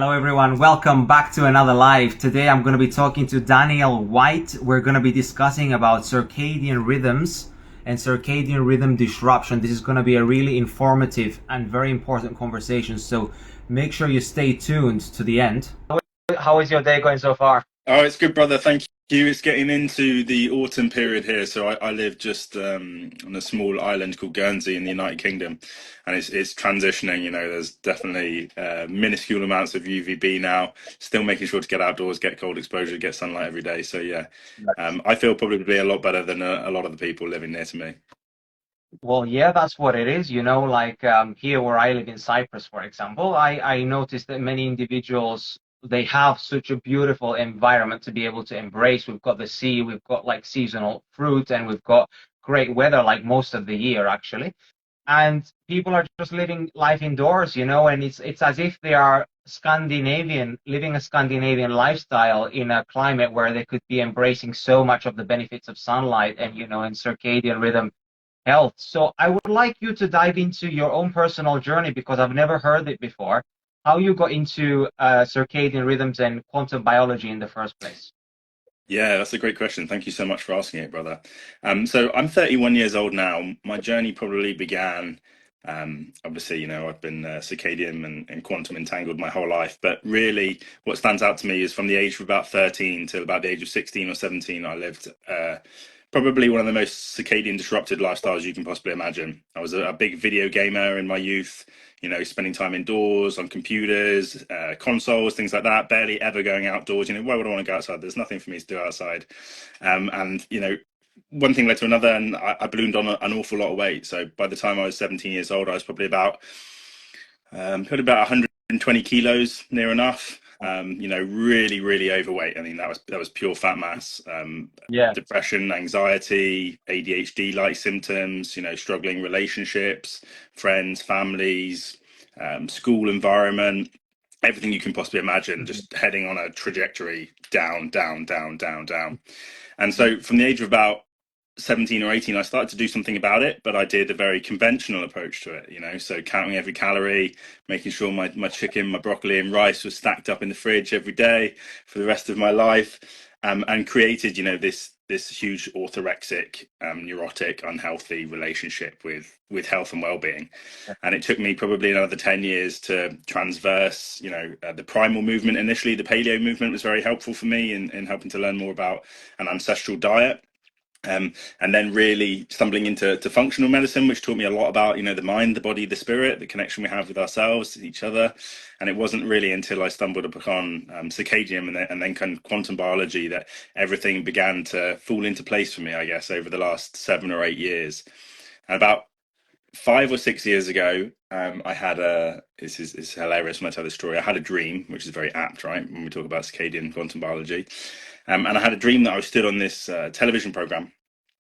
Hello everyone, welcome back to another live. Today I'm going to be talking to Daniel White. We're going to be discussing about circadian rhythms and circadian rhythm disruption. This is going to be a really informative and very important conversation, so make sure you stay tuned to the end. How is your day going so far? Oh, it's good, brother. Thank you. It's getting into the autumn period here. So I live just on a small island called Guernsey in the United Kingdom, and it's transitioning. You know, there's definitely minuscule amounts of UVB now. Still making sure to get outdoors, get cold exposure, get sunlight every day. So yeah, I feel probably a lot better than a lot of the people living near to me. Well, yeah, that's what it is. Like here where I live in Cyprus, for example, I noticed that many individuals, they have such a beautiful environment to be able to embrace. We've got the sea, we've got like seasonal fruit, and we've got great weather like most of the year, actually. And people are just living life indoors, and it's as if they are Scandinavian, living a Scandinavian lifestyle in a climate where they could be embracing so much of the benefits of sunlight and circadian rhythm health. So I would like you to dive into your own personal journey because I've never heard it before. How you got into circadian rhythms and quantum biology in the first place? Yeah, that's a great question. Thank you so much for asking it, brother. So I'm 31 years old now. My journey probably began, obviously, you know, I've been circadian and quantum entangled my whole life, but really what stands out to me is from the age of about 13 till about the age of 16 or 17, I lived probably one of the most circadian disrupted lifestyles you can possibly imagine. I was a big video gamer in my youth, you know, spending time indoors on computers, consoles, things like that, barely ever going outdoors. You know, why would I want to go outside? There's nothing for me to do outside. And, you know, one thing led to another, and I ballooned on an awful lot of weight. So by the time I was 17 years old, I was probably about 120 kilos, near enough. You know, really, really overweight. I mean, that was pure fat mass. Yeah. Depression, anxiety, ADHD-like symptoms. You know, struggling relationships, friends, families, school environment, everything you can possibly imagine. Mhm. Just heading on a trajectory down, down, down, down, down. And so, from the age of about 17 or 18, I started to do something about it, but I did a very conventional approach to it, you know, so counting every calorie, making sure my chicken, my broccoli and rice was stacked up in the fridge every day for the rest of my life, and created, you know, this huge orthorexic, neurotic, unhealthy relationship with health and well-being. And it took me probably another 10 years to transverse, you know, the primal movement. Initially, the paleo movement was very helpful for me in helping to learn more about an ancestral diet. And then really stumbling into functional medicine, which taught me a lot about, you know, the mind, the body, the spirit, the connection we have with ourselves, each other. And it wasn't really until I stumbled upon circadian and then kind of quantum biology that everything began to fall into place for me, I guess, over the last 7 or 8 years. And about 5 or 6 years ago, I had it's hilarious when I tell this story. I had a dream, which is very apt, right, when we talk about circadian quantum biology. And I had a dream that I stood on this television program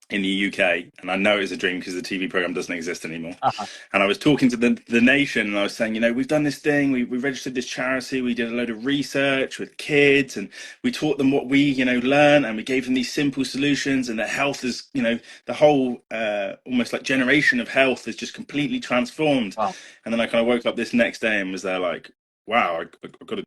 in the UK, and I know it was a dream because the TV program doesn't exist anymore. Uh-huh. And I was talking to the nation, and I was saying, you know, we've done this thing, we registered this charity, we did a load of research with kids, and we taught them what we, you know, learn, and we gave them these simple solutions, and their health is, you know, the whole almost like generation of health is just completely transformed. Wow. And then I kind of woke up this next day and was there like, wow, I've got to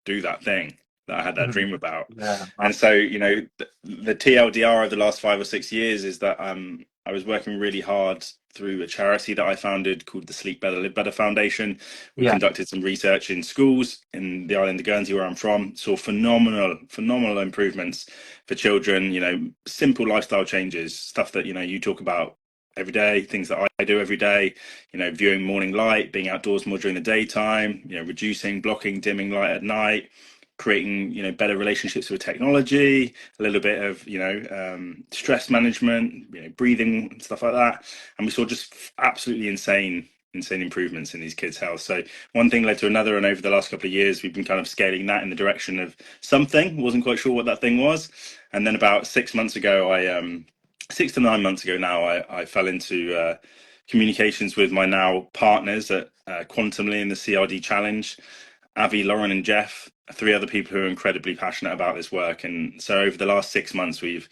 do that thing that I had that Mhm. dream about. Yeah. Wow. And so, you know, the TLDR of the last 5 or 6 years is that I was working really hard through a charity that I founded called the Sleep Better, Live Better Foundation. We Yeah. conducted some research in schools in the island of Guernsey, where I'm from, saw phenomenal improvements for children, you know, simple lifestyle changes, stuff that, you know, you talk about every day, things that I do every day, you know, viewing morning light, being outdoors more during the daytime, you know, reducing, blocking, dimming light at night, creating, you know, better relationships with technology, a little bit of, you know, stress management, you know, breathing and stuff like that. And we saw just absolutely insane improvements in these kids' health. So one thing led to another, and over the last couple of years we've been kind of scaling that in the direction of something. Wasn't quite sure what that thing was. And then about 6 months ago, 6 to 9 months ago now, I fell into communications with my now partners at Quantumly in the CRD Challenge, Avi, Lauren, and Jeff, three other people who are incredibly passionate about this work. And so over the last 6 months, we've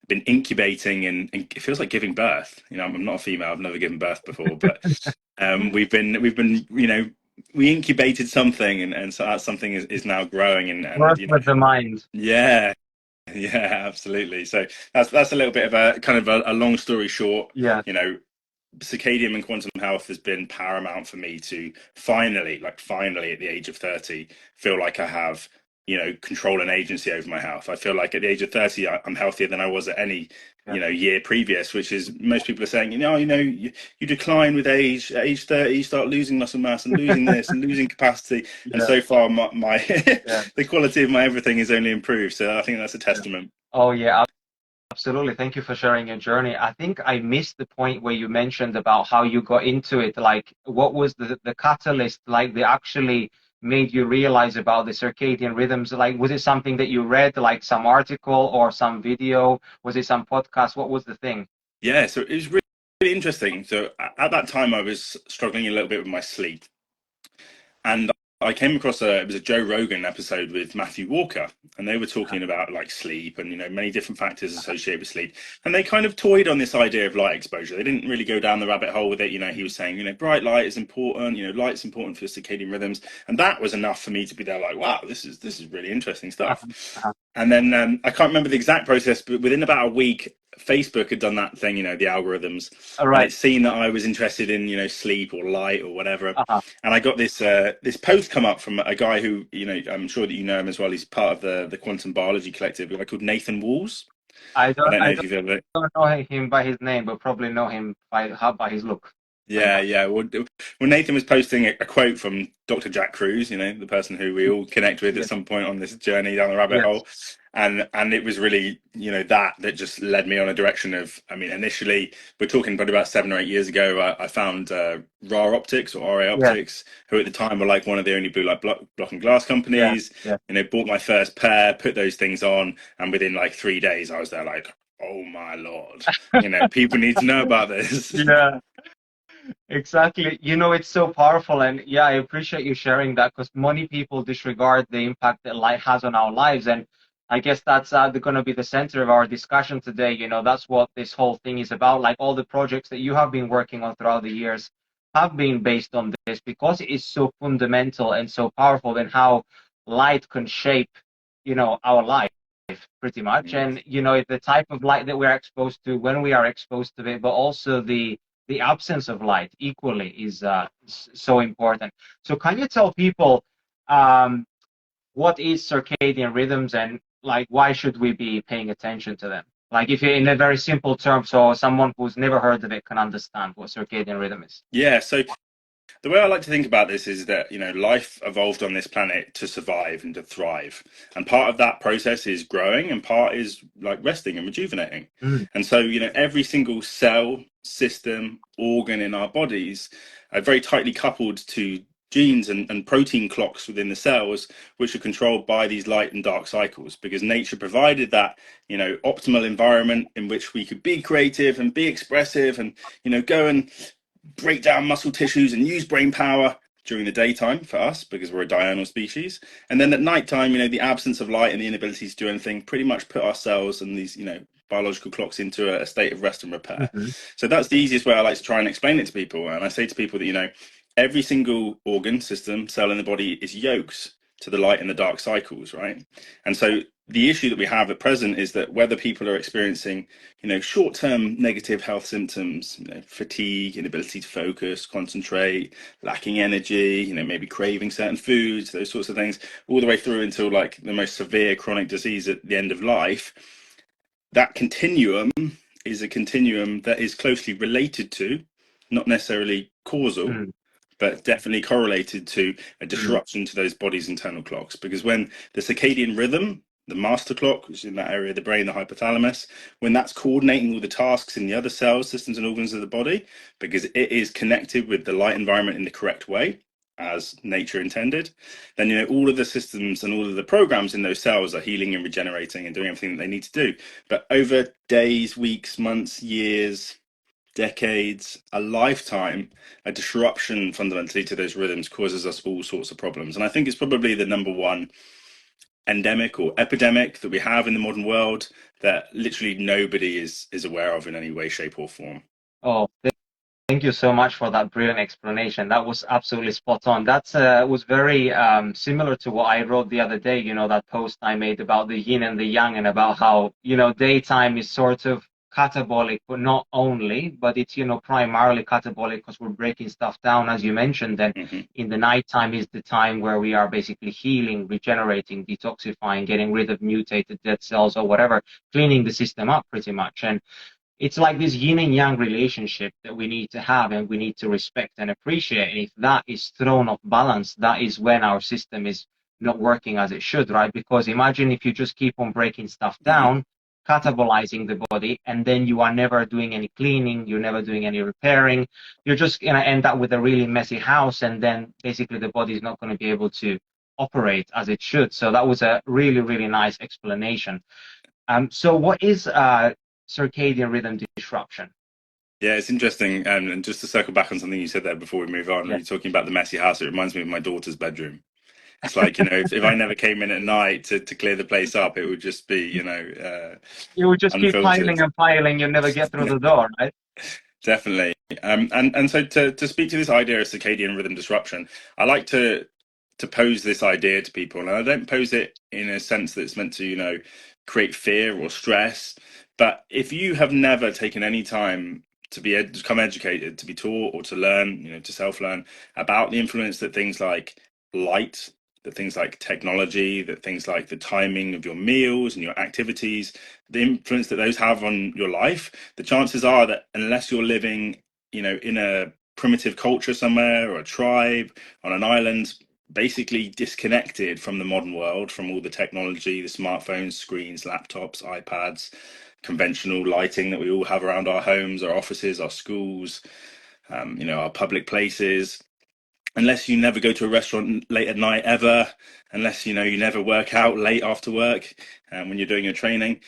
been incubating, and it feels like giving birth. You know, I'm not a female; I've never given birth before, but we've been, you know, we incubated something, and so that something is now growing, and Work you know, with the mind. yeah, yeah, absolutely. So that's a little bit of a kind of a long story short. Yeah. You know, circadian and quantum health has been paramount for me to finally, like finally at the age of 30, feel like I have, you know, control and agency over my health. I feel like at the age of 30, I'm healthier than I was at any, Yeah. you know, year previous, which is most people are saying, you decline with age. At age 30, you start losing muscle mass and losing this and losing capacity. And Yeah. so far, my Yeah. the quality of my everything is only improved. So I think that's a Yeah. testament. Oh yeah, absolutely. Thank you for sharing your journey. I think I missed the point where you mentioned about how you got into it. Like, what was the catalyst, like, that actually made you realize about the circadian rhythms? Like, was it something that you read, like some article or some video? Was it some podcast? What was the thing? Yeah, so it was really interesting. So at that time, I was struggling a little bit with my sleep, and I came across it was a Joe Rogan episode with Matthew Walker, and they were talking about like sleep and many different factors associated with sleep, and they kind of toyed on this idea of light exposure. They didn't really go down the rabbit hole with it. He was saying bright light is important. Light's important for circadian rhythms, and that was enough for me to be there like, wow, this is really interesting stuff. Uh-huh. Uh-huh. And then I can't remember the exact process, but within about a week, Facebook had done that thing, the algorithms, All and right. it's seen that I was interested in, sleep or light or whatever. Uh-huh. And I got this post come up from a guy who, I'm sure that you know him as well. He's part of the Quantum Biology Collective, a guy called Nathan Walls. I I don't don't know I if you've ever. don't know him by his name, but probably know him by his look. Like Yeah, that. yeah. Well, Nathan was posting a quote from Dr. Jack Kruse, the person who we all connect with at Yes. some point on this journey down the rabbit Yes. hole, and it was really, that just led me on a direction of. I mean, initially, we're talking probably about 7 or 8 years ago. I found RA Optics or RA Yes. Optics, who at the time were like one of the only blue light block and glass Yeah. companies. Yeah. Bought my first pair, put those things on, and within like 3 days, I was there like, oh my lord, people need to know about this. Yeah. Exactly. It's so powerful. And yeah, I appreciate you sharing that because many people disregard the impact that light has on our lives. And I guess that's going to be the center of our discussion today. That's what this whole thing is about. Like all the projects that you have been working on throughout the years have been based on this because it is so fundamental and so powerful in how light can shape, our life pretty much. And, the type of light that we're exposed to when we are exposed to it, but also the absence of light equally is so important. So can you tell people what is circadian rhythms and like why should we be paying attention to them? Like if you're in a very simple term, so someone who's never heard of it can understand what circadian rhythm is. Yeah, so the way I like to think about this is that, life evolved on this planet to survive and to thrive. And part of that process is growing and part is like resting and rejuvenating. Mm. And so, every single cell, system, organ in our bodies are very tightly coupled to genes and protein clocks within the cells, which are controlled by these light and dark cycles, because nature provided that, optimal environment in which we could be creative and be expressive and, go and break down muscle tissues and use brain power during the daytime for us because we're a diurnal species, and then at nighttime, the absence of light and the inability to do anything pretty much put our cells and these biological clocks into a state of rest and repair. Mm-hmm. So that's the easiest way I like to try and explain it to people, and I say to people that every single organ, system, cell in the body is yokes to the light and the dark cycles, right? And so the issue that we have at present is that whether people are experiencing short-term negative health symptoms, fatigue, inability to focus, concentrate, lacking energy, maybe craving certain foods, those sorts of things, all the way through until like the most severe chronic disease at the end of life, that continuum is a continuum that is closely related to, not necessarily causal, Mm-hmm. but definitely correlated to a Mm-hmm. disruption to those body's internal clocks. Because when the circadian rhythm, the master clock, which is in that area of the brain, the hypothalamus, when that's coordinating all the tasks in the other cells, systems, and organs of the body, because it is connected with the light environment in the correct way, as nature intended, then all of the systems and all of the programs in those cells are healing and regenerating and doing everything that they need to do. But over days, weeks, months, years, decades, a lifetime, a disruption fundamentally to those rhythms causes us all sorts of problems. And I think it's probably the number one endemic or epidemic that we have in the modern world that literally nobody is aware of in any way, shape, or form. Oh, Thank you so much for that brilliant explanation. That was absolutely spot on. That was very similar to what I wrote the other day, that post I made about the yin and the yang and about how, daytime is sort of catabolic, but not only, but it's, primarily catabolic because we're breaking stuff down, as you mentioned. Then in the nighttime is the time where we are basically healing, regenerating, detoxifying, getting rid of mutated dead cells or whatever, cleaning the system up pretty much. And it's like this yin and yang relationship that we need to have and we need to respect and appreciate. And if that is thrown off balance, that is when our system is not working as it should, right? Because imagine if you just keep on breaking stuff down, catabolizing the body, and then you are never doing any cleaning, you're never doing any repairing, you're just going to end up with a really messy house, and then basically the body is not going to be able to operate as it should. So that was a really, really nice explanation. So what is circadian rhythm disruption? Yeah, it's interesting. And just to circle back on something you said there before we move on, Yeah. when you're talking about the messy house, it reminds me of my daughter's bedroom. It's like, if I never came in at night to clear the place up, it would just be, You would just keep unfiltered. piling and piling, you never get through the door, right? Definitely. And so to speak to this idea of circadian rhythm disruption, I like to pose this idea to people, and I don't pose it in a sense that it's meant to, create fear or stress. But if you have never taken any time to become educated, to be taught or to learn, to self-learn about the influence that things like light, that things like technology, that things like the timing of your meals and your activities, the influence that those have on your life, the chances are that unless you're living, in a primitive culture somewhere or a tribe on an island, basically disconnected from the modern world, from all the technology, the smartphones, screens, laptops, iPads, conventional lighting that we all have around our homes, our offices, our schools, our public places. Unless you never go to a restaurant late at night ever, unless you never work out late after work, when you're doing your training,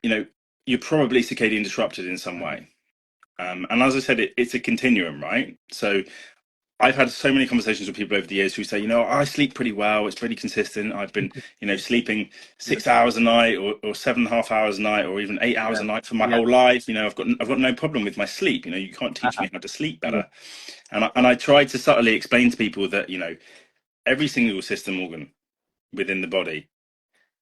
you're probably circadian disrupted in some way. And as I said, it's a continuum, right? So I've had so many conversations with people over the years who say, I sleep pretty well. It's pretty consistent. I've been, sleeping 6 hours a night or 7.5 hours a night, or even 8 hours Yeah, a night for my yeah, whole life. I've got no problem with my sleep. You can't teach uh-huh. me how to sleep Yeah, better. And I try to subtly explain to people that, every single system organ within the body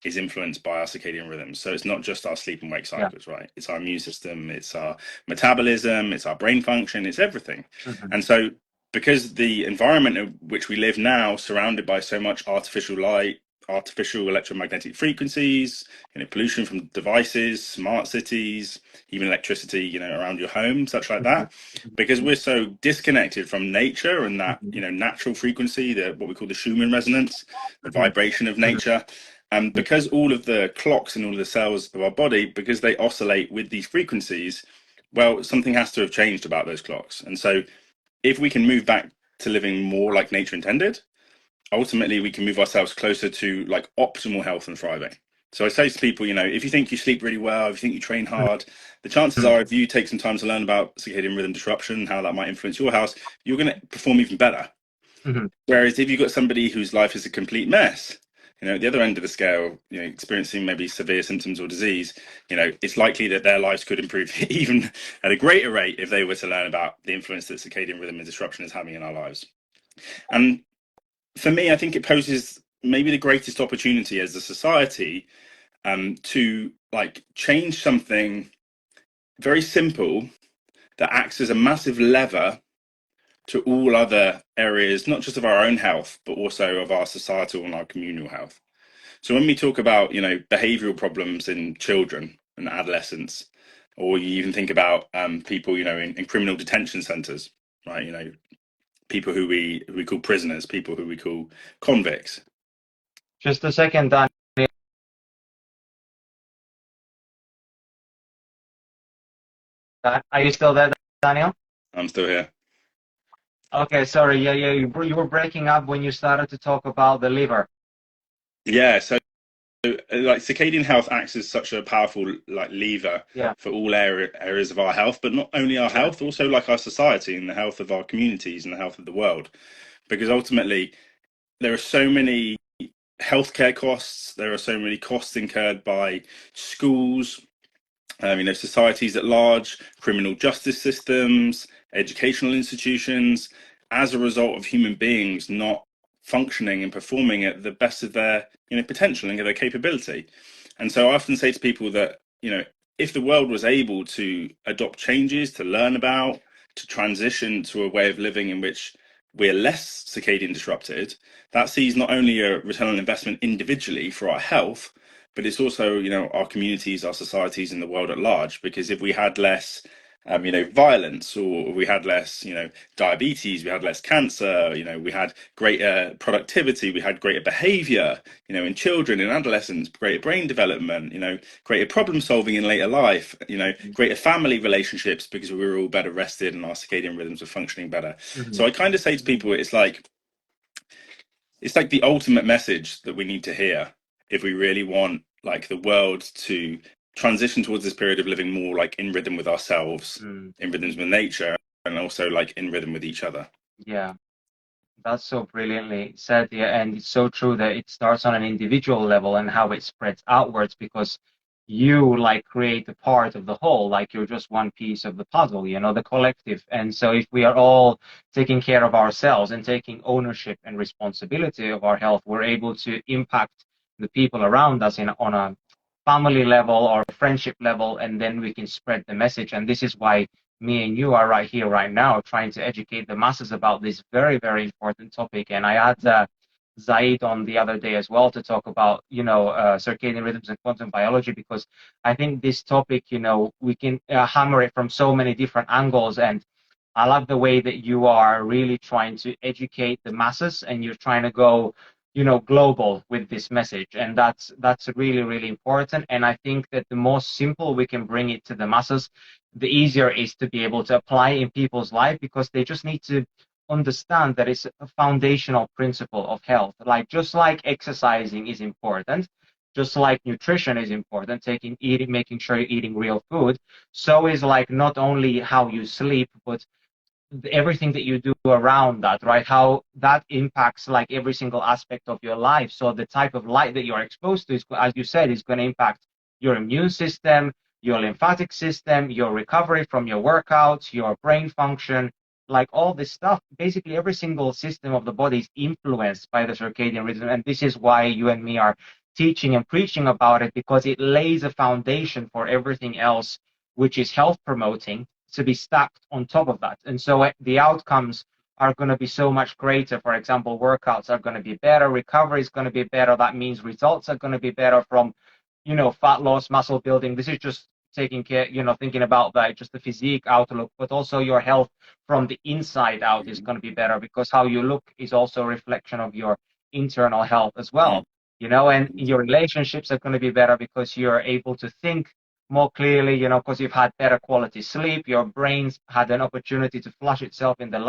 is influenced by our circadian rhythms. So it's not just our sleep and wake yeah. cycles, right? It's our immune system, it's our metabolism, it's our brain function, it's everything. Mhm. And so because the environment in which we live now, surrounded by so much artificial light, artificial electromagnetic frequencies, pollution from devices, smart cities, even electricity, around your home, such like Mhm. that, because we're so disconnected from nature and that, Mhm. natural frequency, what we call the Schumann resonance, the Mhm. vibration of Mhm. nature. And Yeah, because all of the clocks and all of the cells of our body, because they oscillate with these frequencies, well, something has to have changed about those clocks. And so if we can move back to living more like nature intended, ultimately we can move ourselves closer to like optimal health and thriving. So I say to people, if you think you sleep really well, if you think you train hard, the chances Mhm. are if you take some time to learn about circadian rhythm disruption, how that might influence your health, you're going to perform even better. Mhm. Whereas if you've got somebody whose life is a complete mess, at the other end of the scale, experiencing maybe severe symptoms or disease, it's likely that their lives could improve even at a greater rate if they were to learn about the influence that circadian rhythm and disruption is having in our lives. And for me, I think it poses maybe the greatest opportunity as a society, to like change something very simple that acts as a massive lever to all other areas, not just of our own health, but also of our societal and our communal health. So when we talk about, behavioral problems in children and adolescents, or you even think about people, in criminal detention centers, right? People who we call prisoners, people who we call convicts. Just a second, Dan. Are you still there, Daniel? I'm still here. Okay, sorry. Yeah, yeah. You were breaking up when you started to talk about the liver. Yeah. So like circadian health acts as such a powerful like lever Yeah, for all areas of our health, but not only our yeah. health, also like our society and the health of our communities and the health of the world. Because ultimately, there are so many healthcare costs, there are so many costs incurred by schools, Societies at large, criminal justice systems, educational institutions, as a result of human beings not functioning and performing at the best of their potential and their capability. And so I often say to people that if the world was able to adopt changes, to learn about, to transition to a way of living in which we're less circadian disrupted, that sees not only a return on investment individually for our health, but it's also our communities, our societies, and the world at large. Because if we had less violence, or we had less diabetes, we had less cancer, we had greater productivity, we had greater behavior in children, in adolescents, greater brain development, greater problem solving in later life, greater family relationships, because we were all better rested and our circadian rhythms were functioning better. Mhm. So I kind of say to people, it's like the ultimate message that we need to hear if we really want like the world to transition towards this period of living more like in rhythm with ourselves, Mm. in rhythms with nature, and also like in rhythm with each other. Yeah, that's so brilliantly said. Yeah, and it's so true that it starts on an individual level and how it spreads outwards, because you like create a part of the whole, like you're just one piece of the puzzle, the collective. And so if we are all taking care of ourselves and taking ownership and responsibility of our health, we're able to impact the people around us on a family level or friendship level, and then we can spread the message. And this is why me and you are right here, right now, trying to educate the masses about this very, very important topic. And I had Zaid on the other day as well to talk about, circadian rhythms and quantum biology, because I think this topic, we can hammer it from so many different angles. And I love the way that you are really trying to educate the masses, and you're trying to go, global with this message. And that's really, really important. And I think that the more simple we can bring it to the masses, the easier it is to be able to apply in people's life, because they just need to understand that it's a foundational principle of health. Like just like exercising is important, just like nutrition is important, making sure you're eating real food, so is like not only how you sleep, but everything that you do around that, right? How that impacts like every single aspect of your life. So the type of light that you're exposed to is, as you said, is going to impact your immune system, your lymphatic system, your recovery from your workouts, your brain function, like all this stuff. Basically, every single system of the body is influenced by the circadian rhythm. And this is why you and me are teaching and preaching about it, because it lays a foundation for everything else, which is health promoting, to be stacked on top of that. And so the outcomes are going to be so much greater. For example, workouts are going to be better, recovery is going to be better. That means results are going to be better from, fat loss, muscle building. This is just taking care, thinking about that, just the physique outlook, but also your health from the inside out is going to be better, because how you look is also a reflection of your internal health as well. And your relationships are going to be better because you're able to think more clearly, because you've had better quality sleep. Your brain's had an opportunity to flush itself in the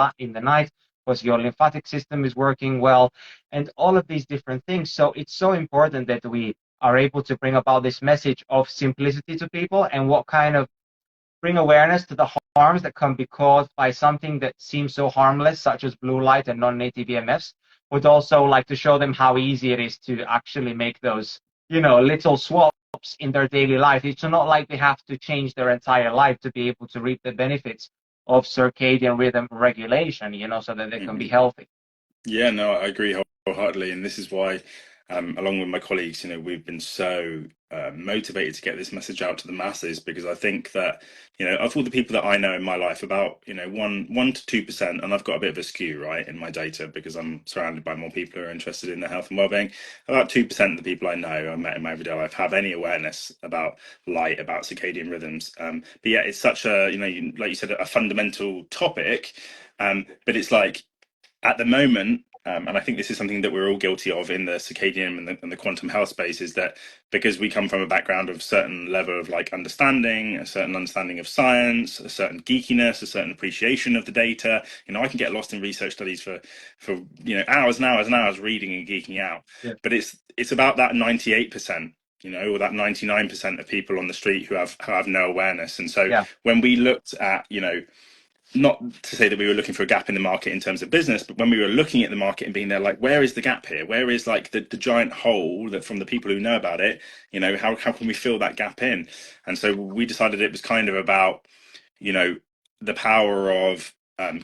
night, because your lymphatic system is working well, and all of these different things. So it's so important that we are able to bring about this message of simplicity to people, and what kind of bring awareness to the harms that can be caused by something that seems so harmless, such as blue light and non-native EMFs, would also like to show them how easy it is to actually make those, little swaps in their daily life. It's not like they have to change their entire life to be able to reap the benefits of circadian rhythm regulation, so that they can be Mhm. healthy. Yeah, no, I agree wholeheartedly, and this is why, along with my colleagues, we've been so motivated to get this message out to the masses, because I think that, of all the people that I know in my life, about 1 to 2%, and I've got a bit of a skew right in my data because I'm surrounded by more people who are interested in their health and well-being. About 2% of the people I know I met in my everyday life have any awareness about light, about circadian rhythms. But yeah, it's such a like you said, a fundamental topic. But it's like, at the moment, and I think this is something that we're all guilty of in the circadian and the quantum health space, is that because we come from a background of certain level of like understanding, a certain understanding of science, a certain geekiness, a certain appreciation of the data, I can get lost in research studies for hours and hours and hours reading and geeking out. Yeah. But it's about that 98%, or that 99% of people on the street who have no awareness. And so Yeah. when we looked at not to say that we were looking for a gap in the market in terms of business, but when we were looking at the market and being there, like, where is the gap here? Where is like the giant hole that from the people who know about it, how can we fill that gap in? And so we decided it was kind of about, the power of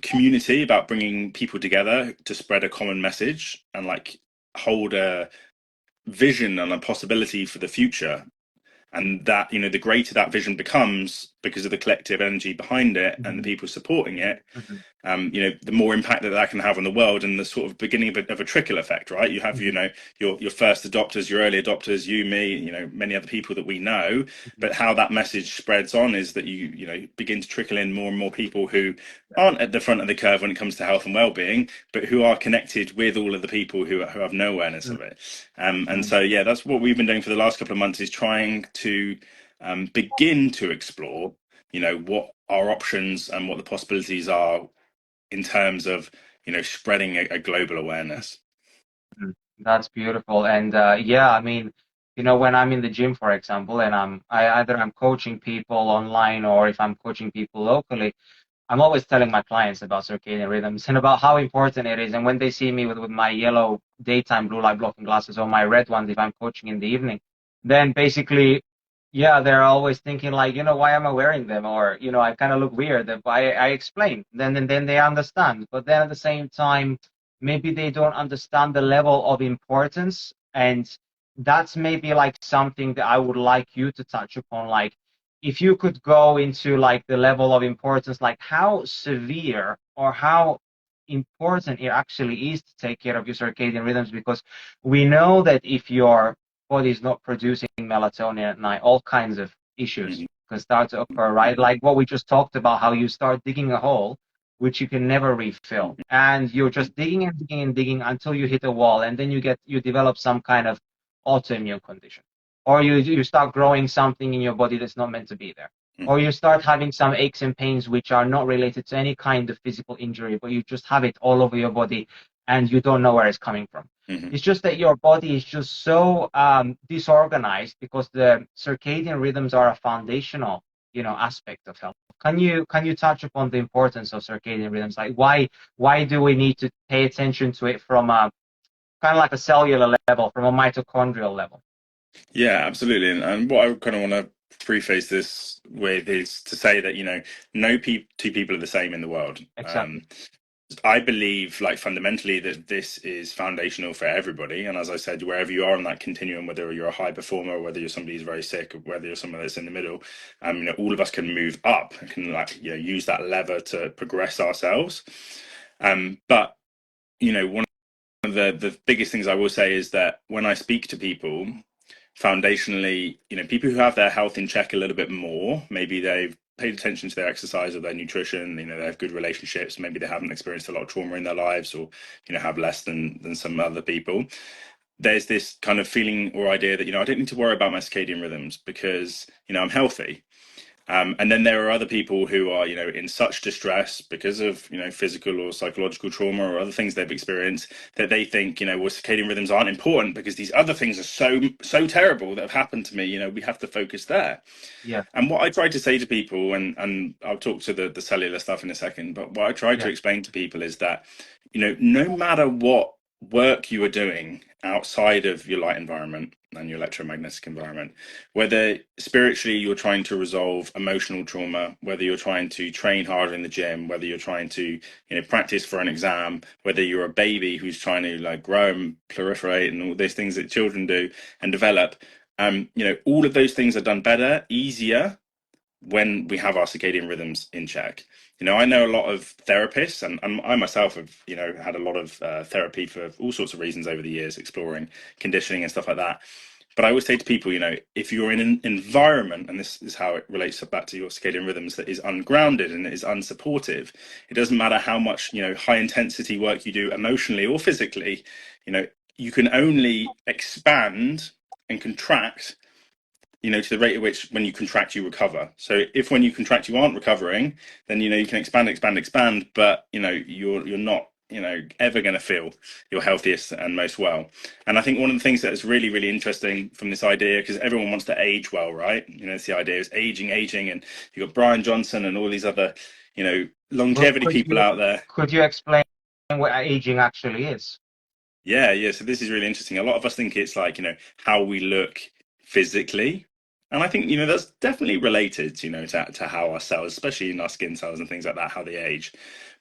community, about bringing people together to spread a common message and like hold a vision and a possibility for the future. And that, the greater that vision becomes because of the collective energy behind it and the people supporting it, the more impact that can have on the world, and the sort of beginning of a trickle effect, right? You have, your first adopters, your early adopters, you, me, many other people that we know, but how that message spreads on is that you begin to trickle in more and more people who aren't at the front of the curve when it comes to health and well-being, but who are connected with all of the people who have no awareness of it. And so, yeah, that's what we've been doing for the last couple of months, is trying to begin to explore, what our options and what the possibilities are in terms of spreading a global awareness. That's beautiful. And yeah, I mean, when I'm in the gym, for example, and either I'm coaching people online, or if I'm coaching people locally, I'm always telling my clients about circadian rhythms and about how important it is. And when they see me with my yellow daytime blue light blocking glasses, or my red ones if I'm coaching in the evening, then basically, yeah, they're always thinking like, why am I wearing them? Or, I kind of look weird. But I explain. Then they understand. But then at the same time, maybe they don't understand the level of importance. And that's maybe like something that I would like you to touch upon. Like, if you could go into like the level of importance, like how severe or how important it actually is to take care of your circadian rhythms, because we know that if your body is not producing melatonin at night, all kinds of issues can start to occur, right? Like what we just talked about, how you start digging a hole which you can never refill, and you're just digging and digging and digging until you hit a wall, and then you develop some kind of autoimmune condition, or you start growing something in your body that's not meant to be there, or you start having some aches and pains which are not related to any kind of physical injury, but you just have it all over your body and you don't know where it's coming from. It's just that your body is just so disorganized, because the circadian rhythms are a foundational aspect of health. Can you touch upon the importance of circadian rhythms? Like why do we need to pay attention to it from a kind of like a cellular level, from a mitochondrial level? Yeah, absolutely. And what I kind of want to preface this with is to say that, no two people are the same in the world. Exactly. I believe, like, fundamentally, that this is foundational for everybody. And as I said, wherever you are on that continuum, whether you're a high performer, or whether you're somebody who's very sick, or whether you're someone that's in the middle, all of us can move up and can, like, use that lever to progress ourselves. But one of the biggest things I will say is that when I speak to people, foundationally, people who have their health in check a little bit more, maybe they've paid attention to their exercise or their nutrition, they have good relationships, maybe they haven't experienced a lot of trauma in their lives, or have less than some other people. There's this kind of feeling or idea that I don't need to worry about my circadian rhythms because I'm healthy. And then there are other people who are, in such distress because of, physical or psychological trauma or other things they've experienced, that they think, well, circadian rhythms aren't important because these other things are so terrible that have happened to me. We have to focus there. Yeah. And what I try to say to people, and I'll talk to the cellular stuff in a second, but what I try to explain to people is that, no matter what work you are doing outside of your light environment and your electromagnetic environment, whether spiritually you're trying to resolve emotional trauma, whether you're trying to train harder in the gym, whether you're trying to practice for an exam, whether you're a baby who's trying to like grow and proliferate and all those things that children do and develop, all of those things are done better, easier when we have our circadian rhythms in check. I know a lot of therapists, and I myself have, had a lot of therapy for all sorts of reasons over the years, exploring conditioning and stuff like that. But I always say to people, if you're in an environment, and this is how it relates back to your circadian rhythms, that is ungrounded and is unsupportive, it doesn't matter how much, high intensity work you do emotionally or physically, you can only expand and contract to the rate at which when you contract you recover. So if when you contract you aren't recovering, then you can expand, but you're not ever going to feel your healthiest and most well. And I think one of the things that is really, really interesting from this idea, because everyone wants to age well, right? It's the idea is aging, and you've got Brian Johnson and all these other you know, Well, longevity people out there. could you explain what aging actually is? Yeah, yeah. So this is really interesting. A lot of us think it's like, how we look physically. And I think, that's definitely related, to how our cells, especially in our skin cells and things like that, how they age.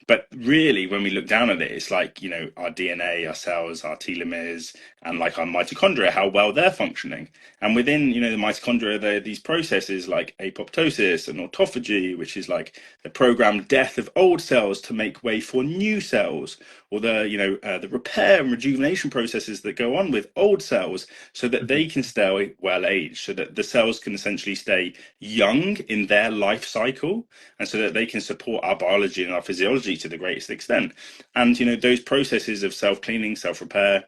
But really, when we look down at it, it's like, our DNA, our cells, our telomeres, and like our mitochondria, how well they're functioning. And within, the mitochondria, there are these processes like apoptosis and autophagy, which is like the programmed death of old cells to make way for new cells, or the repair and rejuvenation processes that go on with old cells so that Mhm. they can stay well aged, so that the cells can essentially stay young in their life cycle, and so that they can support our biology and our physiology to the greatest extent. And those processes of self-cleaning, self-repair,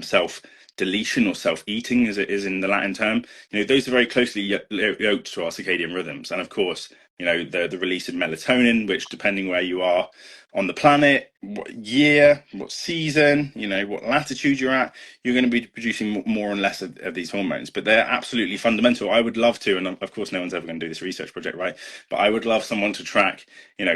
self deletion, or self eating as it is in the Latin term, those are very closely yoked to our circadian rhythms. And of course, the release of melatonin, which, depending where you are on the planet, what year, what season, what latitude you're at, you're going to be producing more and less of these hormones. But they're absolutely fundamental. I would love to, and of course no one's ever going to do this research project, right? But I would love someone to track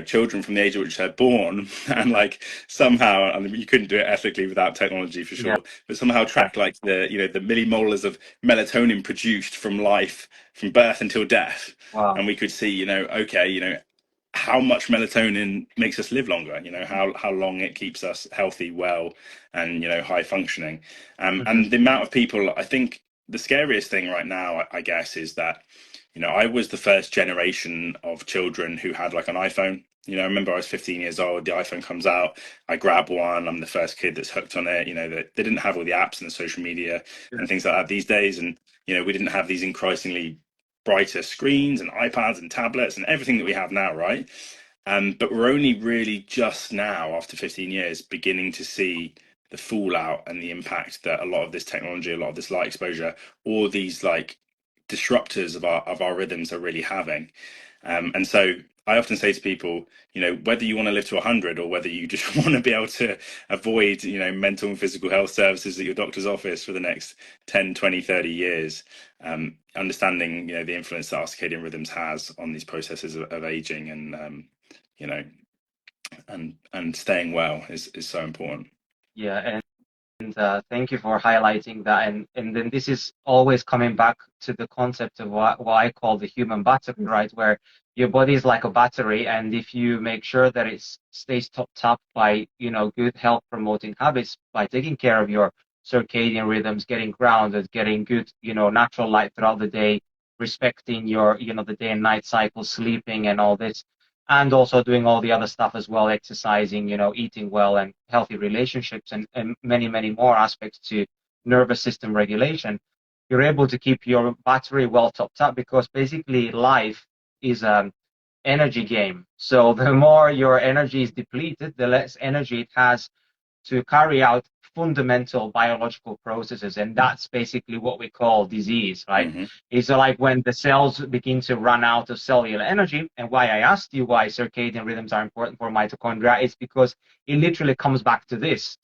children from the age at which they're born, and like somehow, I mean, you couldn't do it ethically without technology for Yeah. sure, but somehow track like the millimolars of melatonin produced from life, from birth until death. Wow. And we could see, okay, how much melatonin makes us live longer, how long it keeps us healthy, well, and high functioning. Mhm. And the amount of people, I think the scariest thing right now, I guess, is that I was the first generation of children who had like an iPhone. I remember I was 15 years old, the iPhone comes out, I grab one, I'm the first kid that's hooked on it. They didn't have all the apps and the social media Yeah. and things like that these days. And, we didn't have these increasingly brighter screens and iPads and tablets and everything that we have now, right? But we're only really just now, after 15 years, beginning to see the fallout and the impact that a lot of this technology, a lot of this light exposure, all these like disruptors of our rhythms are really having. And so I often say to people, whether you want to live to 100 or whether you just want to be able to avoid, mental and physical health services at your doctor's office for the next 10, 20, 30 years, understanding, the influence that our circadian rhythms has on these processes of aging, and, you know, and staying well is so important. Yeah. And thank you for highlighting that. And then this is always coming back to the concept of what I call the human battery, right? Where your body is like a battery, and if you make sure that it stays topped up by, good health promoting habits, by taking care of your circadian rhythms, getting grounded, getting good, natural light throughout the day, respecting your, the day and night cycle, sleeping and all this, and also doing all the other stuff as well, exercising, eating well and healthy relationships, and many, many more aspects to nervous system regulation, you're able to keep your battery well topped up, because basically life is an energy game. So the more your energy is depleted, the less energy it has to carry out fundamental biological processes. And that's basically what we call disease, right? Hmm. It's like when the cells begin to run out of cellular energy. And why I asked you why circadian rhythms are important for mitochondria is because it literally comes back to this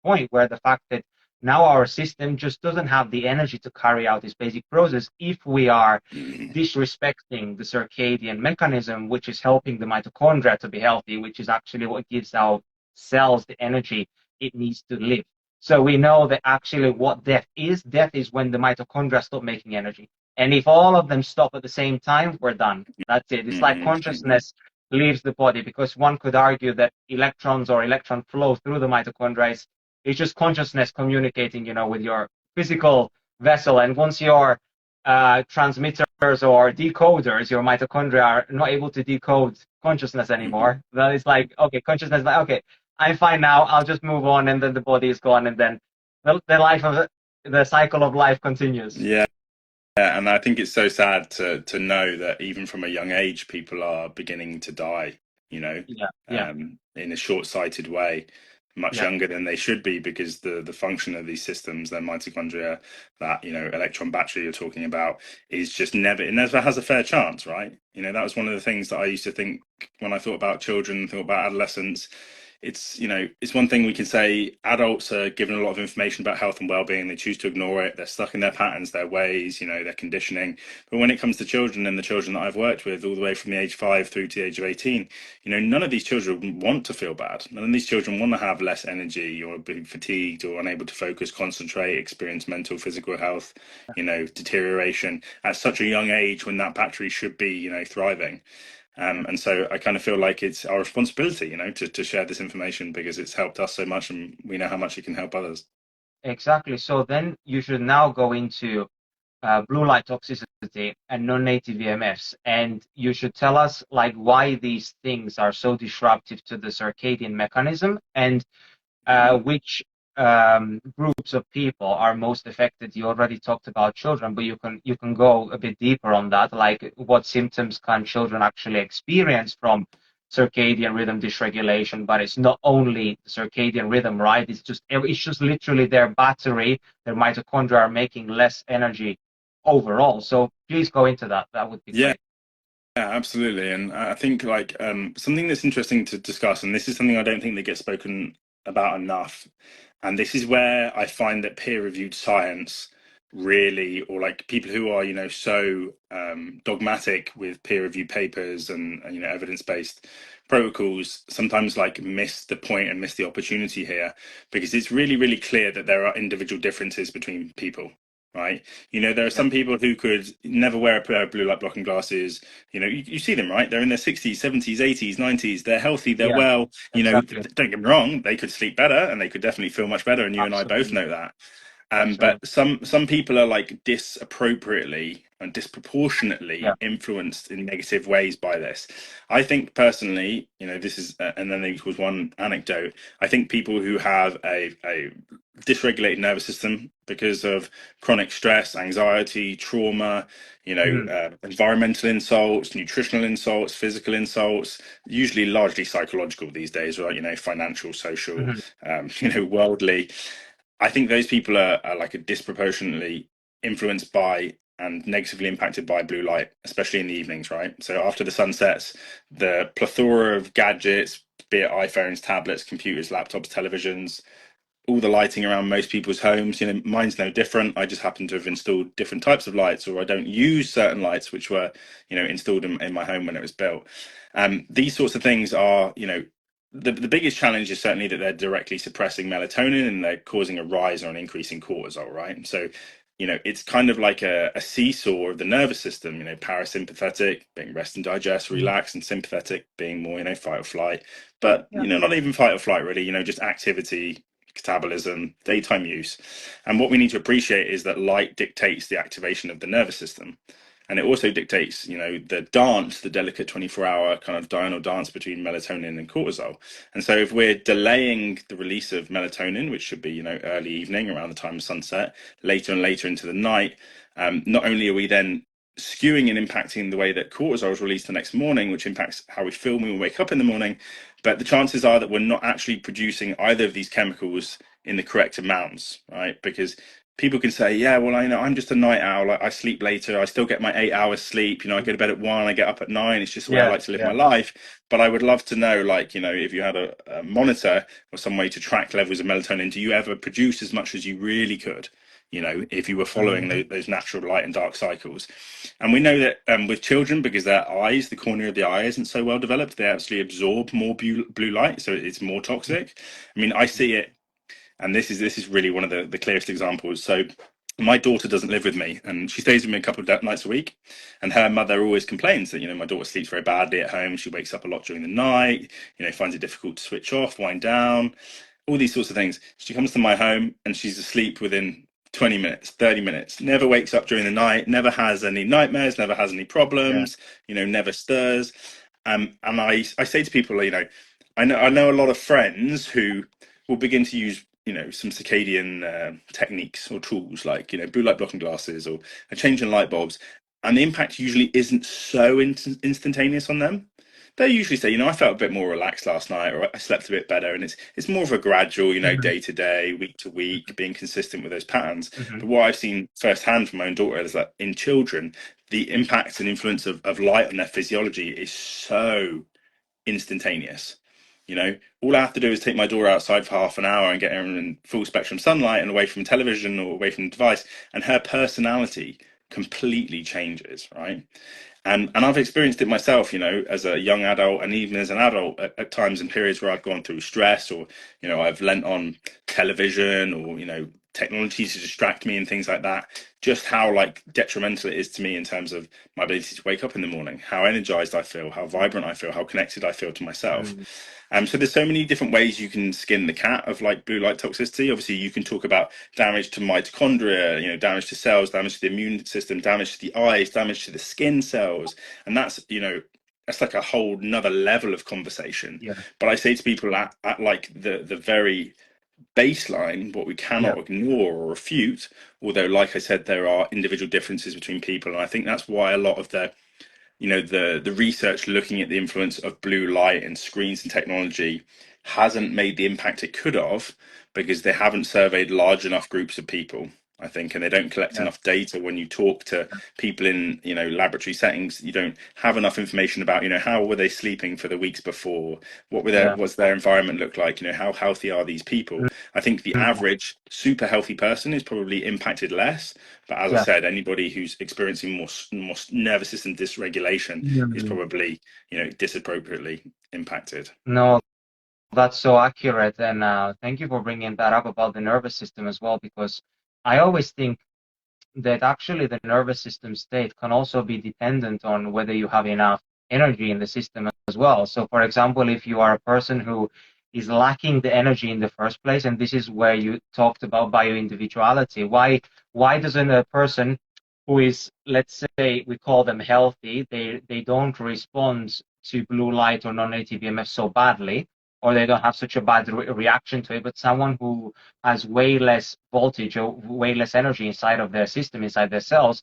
point, where the fact that now our system just doesn't have the energy to carry out this basic process if we are disrespecting the circadian mechanism, which is helping the mitochondria to be healthy, which is actually what gives our cells the energy it needs to live. So we know that actually what death is when the mitochondria stop making energy. And if all of them stop at the same time, we're done. That's it. It's like Hmm. Hmm. consciousness leaves the body, because one could argue that electrons or electron flow through the mitochondria. It's just consciousness communicating, with your physical vessel. And once your transmitters or decoders, your mitochondria, are not able to decode consciousness Hmm. anymore, then it's like, okay, consciousness, like, okay, I'm fine now. I'll just move on, and then the body is gone, and then the life of the cycle of life continues. Yeah. Yeah, and I think it's so sad to know that even from a young age, people are beginning to die, Yeah, yeah, in a short-sighted way, much yeah, younger than they should be, because the function of these systems, their mitochondria, that electron battery you're talking about, is just it never has a fair chance, right? That was one of the things that I used to think when I thought about children, thought about adolescents. it's, it's one thing we can say adults are given a lot of information about health and well-being. They choose to ignore it. They're stuck in their patterns, their ways, their conditioning. But when it comes to children, and the children that I've worked with all the way from the age 5 through to the age of 18, none of these children want to feel bad. None of these children want to have less energy or be fatigued or unable to focus, concentrate, experience mental, physical health, deterioration at such a young age when that battery should be, thriving. And so I kind of feel like it's our responsibility, to share this information, because it's helped us so much and we know how much it can help others. Exactly. So then you should now go into blue light toxicity and non-native EMFs, and you should tell us like why these things are so disruptive to the circadian mechanism, and which groups of people are most affected. You already talked about children, but you can go a bit deeper on that, like what symptoms can children actually experience from circadian rhythm dysregulation. But it's not only the circadian rhythm, right? It's just literally their battery, their mitochondria are making less energy overall. So please go into that. That would be Yeah. great. Yeah, absolutely. And I think like something that's interesting to discuss, and this is something I don't think that gets spoken about enough, and this is where I find that peer-reviewed science really, or like people who are, so dogmatic with peer-reviewed papers and evidence-based protocols, sometimes like miss the point and miss the opportunity here, because it's really, really clear that there are individual differences between people. Right. There are Yeah, some people who could never wear a pair of blue light blocking glasses. You see them, right? They're in their 60s, 70s, 80s, 90s. They're healthy, they're yeah, well. exactly. Don't get me wrong, they could sleep better and they could definitely feel much better. And you and I both Absolutely. know that. But Absolutely. some people are like disappropriately and disproportionately Yeah. influenced in negative ways by this. I think personally, this is, and then there was one anecdote. I think people who have a dysregulated nervous system because of chronic stress, anxiety, trauma, Mhm. environmental insults, nutritional insults, physical insults, usually largely psychological these days, right? Financial, social, Mhm. worldly. I think those people are like a disproportionately influenced by and negatively impacted by blue light, especially in the evenings, right? So after the sun sets, the plethora of gadgets, be it iPhones, tablets, computers, laptops, televisions, all the lighting around most people's homes, mine's no different. I just happen to have installed different types of lights, or I don't use certain lights which were, installed in my home when it was built. These sorts of things are, the biggest challenge is certainly that they're directly suppressing melatonin and they're causing a rise or an increase in cortisol, right? So, it's kind of like a seesaw of the nervous system, parasympathetic being rest and digest, Mhm. relax, and sympathetic being more, fight or flight. But, Yeah. not even fight or flight, really, just activity, catabolism, daytime use. And what we need to appreciate is that light dictates the activation of the nervous system. And it also dictates, the dance, the delicate 24-hour kind of diurnal dance between melatonin and cortisol. And so if we're delaying the release of melatonin, which should be, early evening around the time of sunset, later and later into the night, not only are we then skewing and impacting the way that cortisol is released the next morning, which impacts how we feel when we wake up in the morning, but the chances are that we're not actually producing either of these chemicals in the correct amounts, right? Because people can say, yeah, well, I'm just a night owl. I sleep later. I still get my 8 hours sleep. I go to bed at 1, I get up at 9. It's just the way I Yeah. like to live my Yeah. life. But I would love to know, like, if you had a monitor or some way to track levels of melatonin, do you ever produce as much as you really could? If you were following Mhm. those natural light and dark cycles. And we know that with children, because their eyes, the cornea of the eye isn't so well developed, they actually absorb more blue light, so it's more toxic. I mean, I see it, and this is really one of the clearest examples. So my daughter doesn't live with me, and she stays with me a couple of nights a week. And her mother always complains that my daughter sleeps very badly at home. She wakes up a lot during the night. Finds it difficult to switch off, wind down, all these sorts of things. She comes to my home and she's asleep within 20 minutes, 30 minutes, never wakes up during the night, never has any nightmares, never has any Yeah. problems, never stirs. And I say to people, I know a lot of friends who will begin to use, some circadian techniques or tools like, blue light blocking glasses or a change in light bulbs. And the impact usually isn't so instantaneous on them. They usually say, I felt a bit more relaxed last night, or I slept a bit better, and it's more of a gradual, Mhm. day to day, week to week, being consistent with those patterns. Mhm. But what I've seen firsthand from my own daughter is that in children, the impact and influence of light on their physiology is so instantaneous. All I have to do is take my door outside for half an hour and get her in full spectrum sunlight and away from television or away from the device, and her personality completely changes, right? And I've experienced it myself, as a young adult and even as an adult at times and periods where I've gone through stress, or I've lent on television or technology to distract me and things like that. Just how like detrimental it is to me in terms of my ability to wake up in the morning, how energized I feel, how vibrant I feel, how connected I feel to myself. Mm. So there's so many different ways you can skin the cat of like blue light toxicity. Obviously, you can talk about damage to mitochondria, damage to cells, damage to the immune system, damage to the eyes, damage to the skin cells, and that's like a whole another level of conversation. Yeah, But I say to people at like the very baseline, what we yeah, cannot ignore or refute, although like I said, there are individual differences between people, and I think that's why a lot of the research looking at the influence of blue light and screens and technology hasn't made the impact it could have, because they haven't surveyed large enough groups of people, I think, and they don't collect yeah, enough data. When you talk to people in laboratory settings, you don't have enough information about how were they sleeping for the weeks before, yeah. what's their environment look like, how healthy are these people. I think the Mm. average super healthy person is probably impacted less, but as I Yeah. said, anybody who's experiencing more nervous system dysregulation is Mm. probably, disappropriately impacted. No, that's so accurate. And thank you for bringing that up about the nervous system as well, because I always think that actually the nervous system state can also be dependent on whether you have enough energy in the system as well. So, for example, if you are a person who is lacking the energy in the first place, and this is where you talked about bioindividuality, why doesn't a person who is, let's say, we call them healthy, they don't respond to blue light or non-native EMF so badly, or they don't have such a bad reaction to it, but someone who has way less voltage or way less energy inside of their system, inside their cells,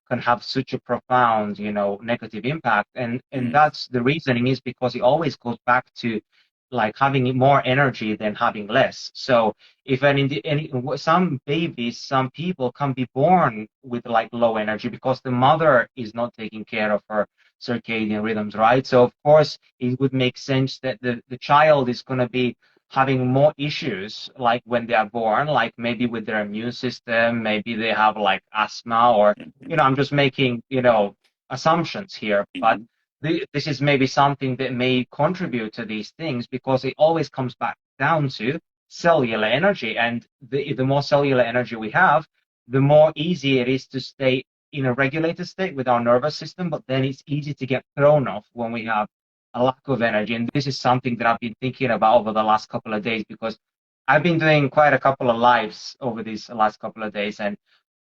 can have such a profound, negative impact. And Mm. that's the reasoning, is because it always goes back to like having more energy than having less. So if some babies, some people can be born with like low energy because the mother is not taking care of her circadian rhythms, right? So of course it would make sense that the child is going to be having more issues like when they are born, like maybe with their immune system, maybe they have like asthma, or I'm just making assumptions here, but Mhm. this is maybe something that may contribute to these things, because it always comes back down to cellular energy. And the more cellular energy we have, the more easy it is to stay in a regulated state with our nervous system, but then it's easy to get thrown off when we have a lack of energy. And this is something that I've been thinking about over the last couple of days, because I've been doing quite a couple of lives over these last couple of days, and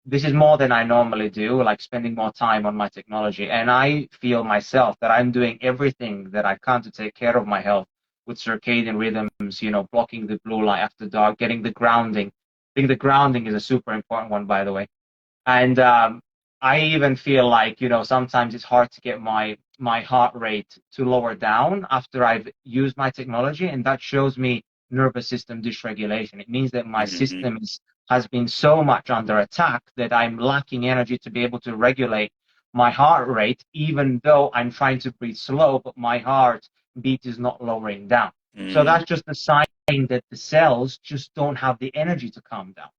this is more than I normally do, like spending more time on my technology. And I feel myself that I'm doing everything that I can to take care of my health with circadian rhythms, blocking the blue light after dark, getting the grounding. I think the grounding is a super important one, by the way. And I even feel like, sometimes it's hard to get my heart rate to lower down after I've used my technology, and that shows me nervous system dysregulation. It means that my Mhm. system has been so much under attack that I'm lacking energy to be able to regulate my heart rate, even though I'm trying to breathe slow, but my heart beat is not lowering down. So Mhm. that's just a sign that the cells just don't have the energy to calm down.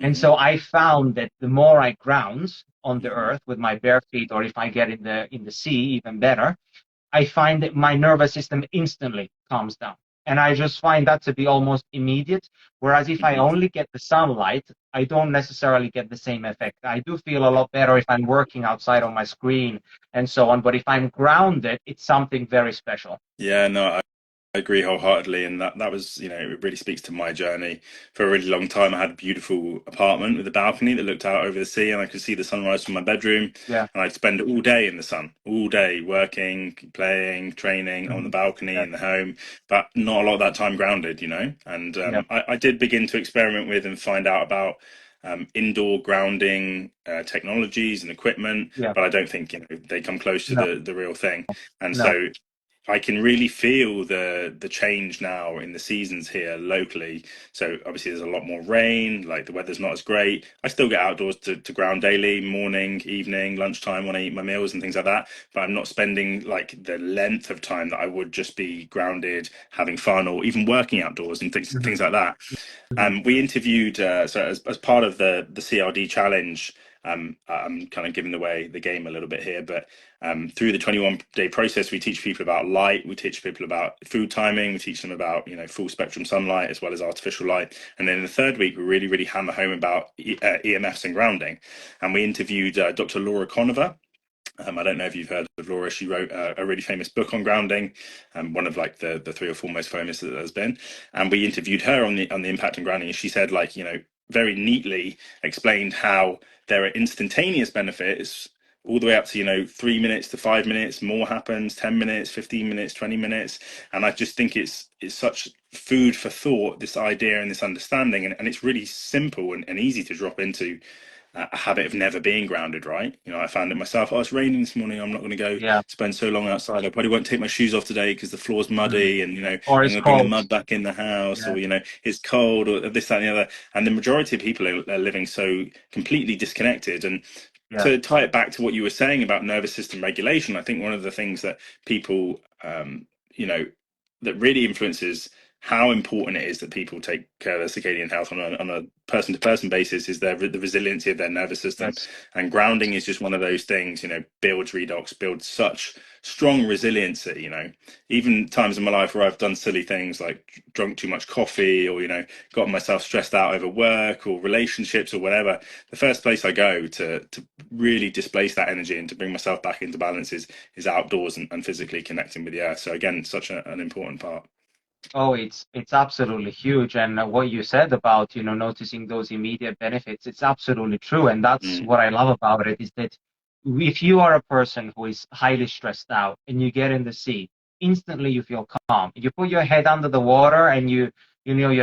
And Mhm. so I found that the more I ground on the Mhm. earth with my bare feet, or if I get in the sea, even better, I find that my nervous system instantly calms down. And I just find that to be almost immediate. Whereas if I Mhm. only get the sunlight, I don't necessarily get the same effect. I do feel a lot better if I'm working outside on my screen and so on. But if I'm grounded, it's something very special. Yeah, no, I agree wholeheartedly, and that was, it really speaks to my journey. For a really long time, I had a beautiful apartment with a balcony that looked out over the sea, and I could see the sunrise from my bedroom. Yeah. And I'd spend all day in the sun, all day working, playing, training on the Mhm. balcony Yeah. in the home, but not a lot of that time grounded, And Yeah. I did begin to experiment with and find out about indoor grounding technologies and equipment, Yeah. but I don't think they come close to No. the real thing. And No. so I can really feel the change now in the seasons here locally. So obviously there's a lot more rain, like the weather's not as great. I still get outdoors to ground daily, morning, evening, lunchtime when I eat my meals and things like that. But I'm not spending like the length of time that I would just be grounded, having fun, or even working outdoors and things Mhm. like that. Mhm. We interviewed, so as part of the CRD challenge, I'm kind of giving away the game a little bit here, but through the 21-day process, we teach people about light, we teach people about food timing, we teach them about, full spectrum sunlight as well as artificial light. And then in the third week, we really hammer home about EMFs and grounding. And we interviewed Dr. Laura Conover. I don't know if you've heard of Laura. She wrote a really famous book on grounding, one of like the three or four most famous that there's been. And we interviewed her on the impact on grounding, and she said, like, very neatly explained how there are instantaneous benefits all the way up to 3 minutes to 5 minutes. More happens, 10 minutes, 15 minutes, 20 minutes, and I just think it's such food for thought, this idea and this understanding, and it's really simple and easy to drop into a habit of never being grounded, right? I found it myself. Oh, it's raining this morning. I'm not going to go Yeah. spend so long outside. I probably won't take my shoes off today because the floor's Mhm. muddy, and I'm Or going it's to bring the cold. mud back in the house, Yeah. or it's cold, or this, that, and the other. And the majority of people are living so completely disconnected. And Yeah. to tie it back to what you were saying about nervous system regulation, I think one of the things that people, you know, that really influences how important it is that people take care of their circadian health on a person-to-person basis is the resiliency of their nervous system. Yes. And grounding is just one of those things, builds redox, builds such strong resiliency. Even times in my life where I've done silly things like drunk too much coffee, or got myself stressed out over work or relationships or whatever, the first place I go to really displace that energy and to bring myself back into balance is outdoors and physically connecting with the earth. So again, such an important part. Oh, it's absolutely huge. And what you said about, noticing those immediate benefits, it's absolutely true. And that's Mm. what I love about it is that if you are a person who is highly stressed out and you get in the sea, instantly you feel calm. You put your head under the water and your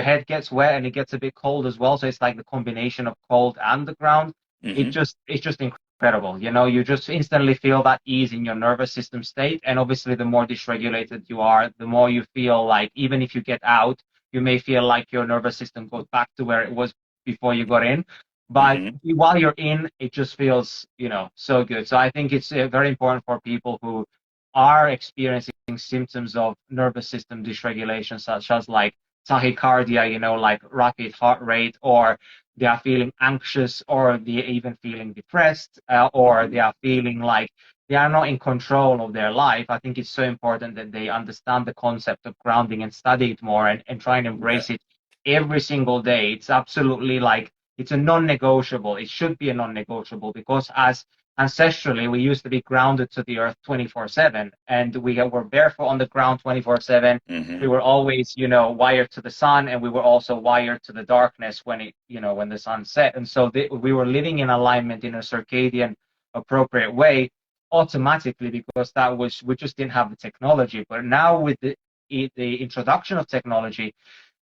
head gets wet and it gets a bit cold as well. So it's like the combination of cold and the ground. Hmm. It's just incredible. You just instantly feel that ease in your nervous system state. And obviously, the more dysregulated you are, the more you feel like even if you get out, you may feel like your nervous system goes back to where it was before you got in. But Hmm. while you're in, it just feels, so good. So I think it's very important for people who are experiencing symptoms of nervous system dysregulation, such as like tachycardia, like rapid heart rate, or they are feeling anxious, or they're even feeling depressed, or they Hmm. are feeling like they are not in control of their life. I think it's so important that they understand the concept of grounding and study it more, and try and Yeah. embrace it every single day. It's absolutely like it's a non-negotiable. It should be a non-negotiable because as ancestrally we used to be grounded to the earth 24/7, and we were barefoot on the ground 24/7. We Hmm. were always, wired to the sun, and we were also wired to the darkness when the sun set. And so we were living in alignment in a circadian appropriate way automatically because we just didn't have the technology. But now with the introduction of technology,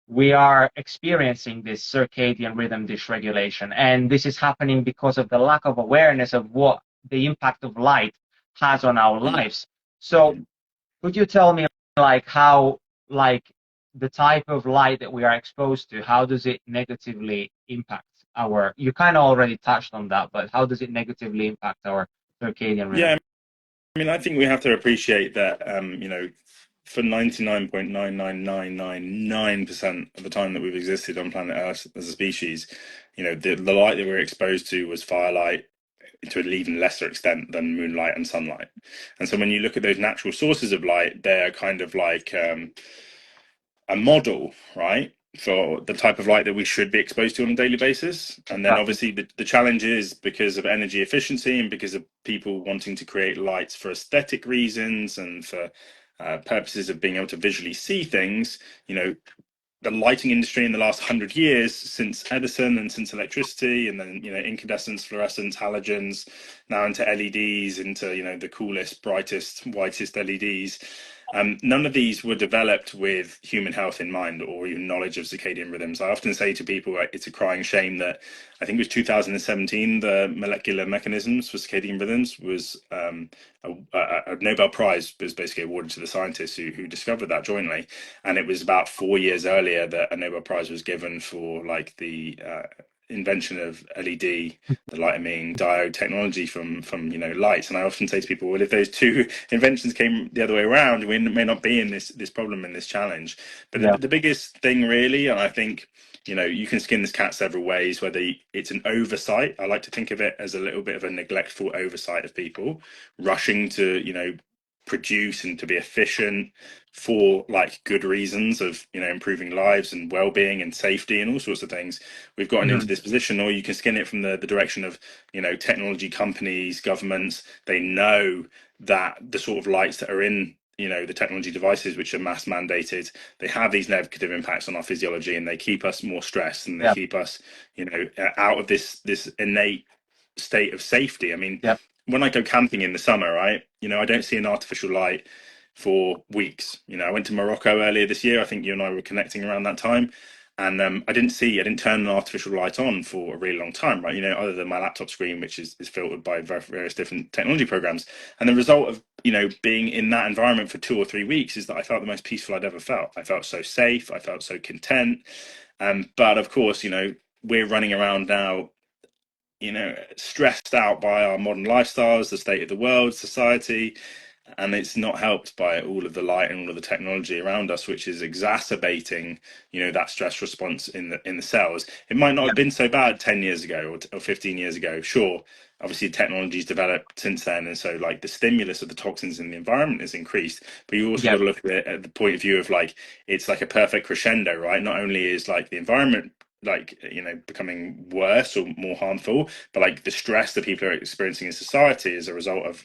we are experiencing this circadian rhythm dysregulation. And this is happening because of the lack of awareness of what the impact of light has on our lives. So Hmm. could you tell me like how like the type of light that we are exposed to, how does it negatively impact you kind of already touched on that, but how does it negatively impact our circadian rhythm? Yeah, I mean, I think we have to appreciate that, for 99.99999% of the time that we've existed on planet Earth as a species, the light that we're exposed to was firelight to an even lesser extent than moonlight and sunlight. And so when you look at those natural sources of light, they're kind of like a model, right, for the type of light that we should be exposed to on a daily basis. And then Exactly. obviously the challenge is because of energy efficiency and because of people wanting to create lights for aesthetic reasons and for purposes of being able to visually see things, the lighting industry in the last 100 years, since Edison and since electricity, and then incandescence, fluorescence, halogens, now into LEDs, into the coolest, brightest, whitest LEDs. None of these were developed with human health in mind or even knowledge of circadian rhythms. I often say to people, like, it's a crying shame that I think it was 2017, the molecular mechanisms for circadian rhythms was a Nobel Prize was basically awarded to the scientists who discovered that jointly. And it was about 4 years earlier that a Nobel Prize was given for like the invention of LED, the light emitting diode technology from lights. And I often say to people, well, if those two inventions came the other way around, we may not be in this problem and this challenge. But Yeah. the biggest thing really, and I think you can skin this cat several ways, whether it's an oversight. I like to think of it as a little bit of a neglectful oversight of people rushing to produce and to be efficient for like good reasons of improving lives and well-being and safety and all sorts of things. We've gotten into Mhm. this position. Or you can skin it from the direction of technology companies, governments. They know that the sort of lights that are in the technology devices which are mass mandated, they have these negative impacts on our physiology, and they keep us more stressed, and they Yeah. keep us out of this innate state of safety. I mean, Yeah. when I go camping in the summer, right, I don't see an artificial light for weeks. I went to Morocco earlier this year. I think you and I were connecting around that time. And I didn't turn an artificial light on for a really long time, right? Other than my laptop screen, which is filtered by various different technology programs. And the result of, being in that environment for 2 or 3 weeks is that I felt the most peaceful I'd ever felt. I felt so safe. I felt so content. But of course, we're running around now, stressed out by our modern lifestyles, the state of the world, society, and it's not helped by all of the light and all of the technology around us, which is exacerbating that stress response in the cells. It might not Yeah. have been so bad 10 years ago or 15 years ago, sure. Obviously technology's developed since then, and so like the stimulus of the toxins in the environment has increased, but you also Yeah. got to look at it at the point of view of like it's like a perfect crescendo, right? Not only is like the environment like becoming worse or more harmful, but like the stress that people are experiencing in society as a result of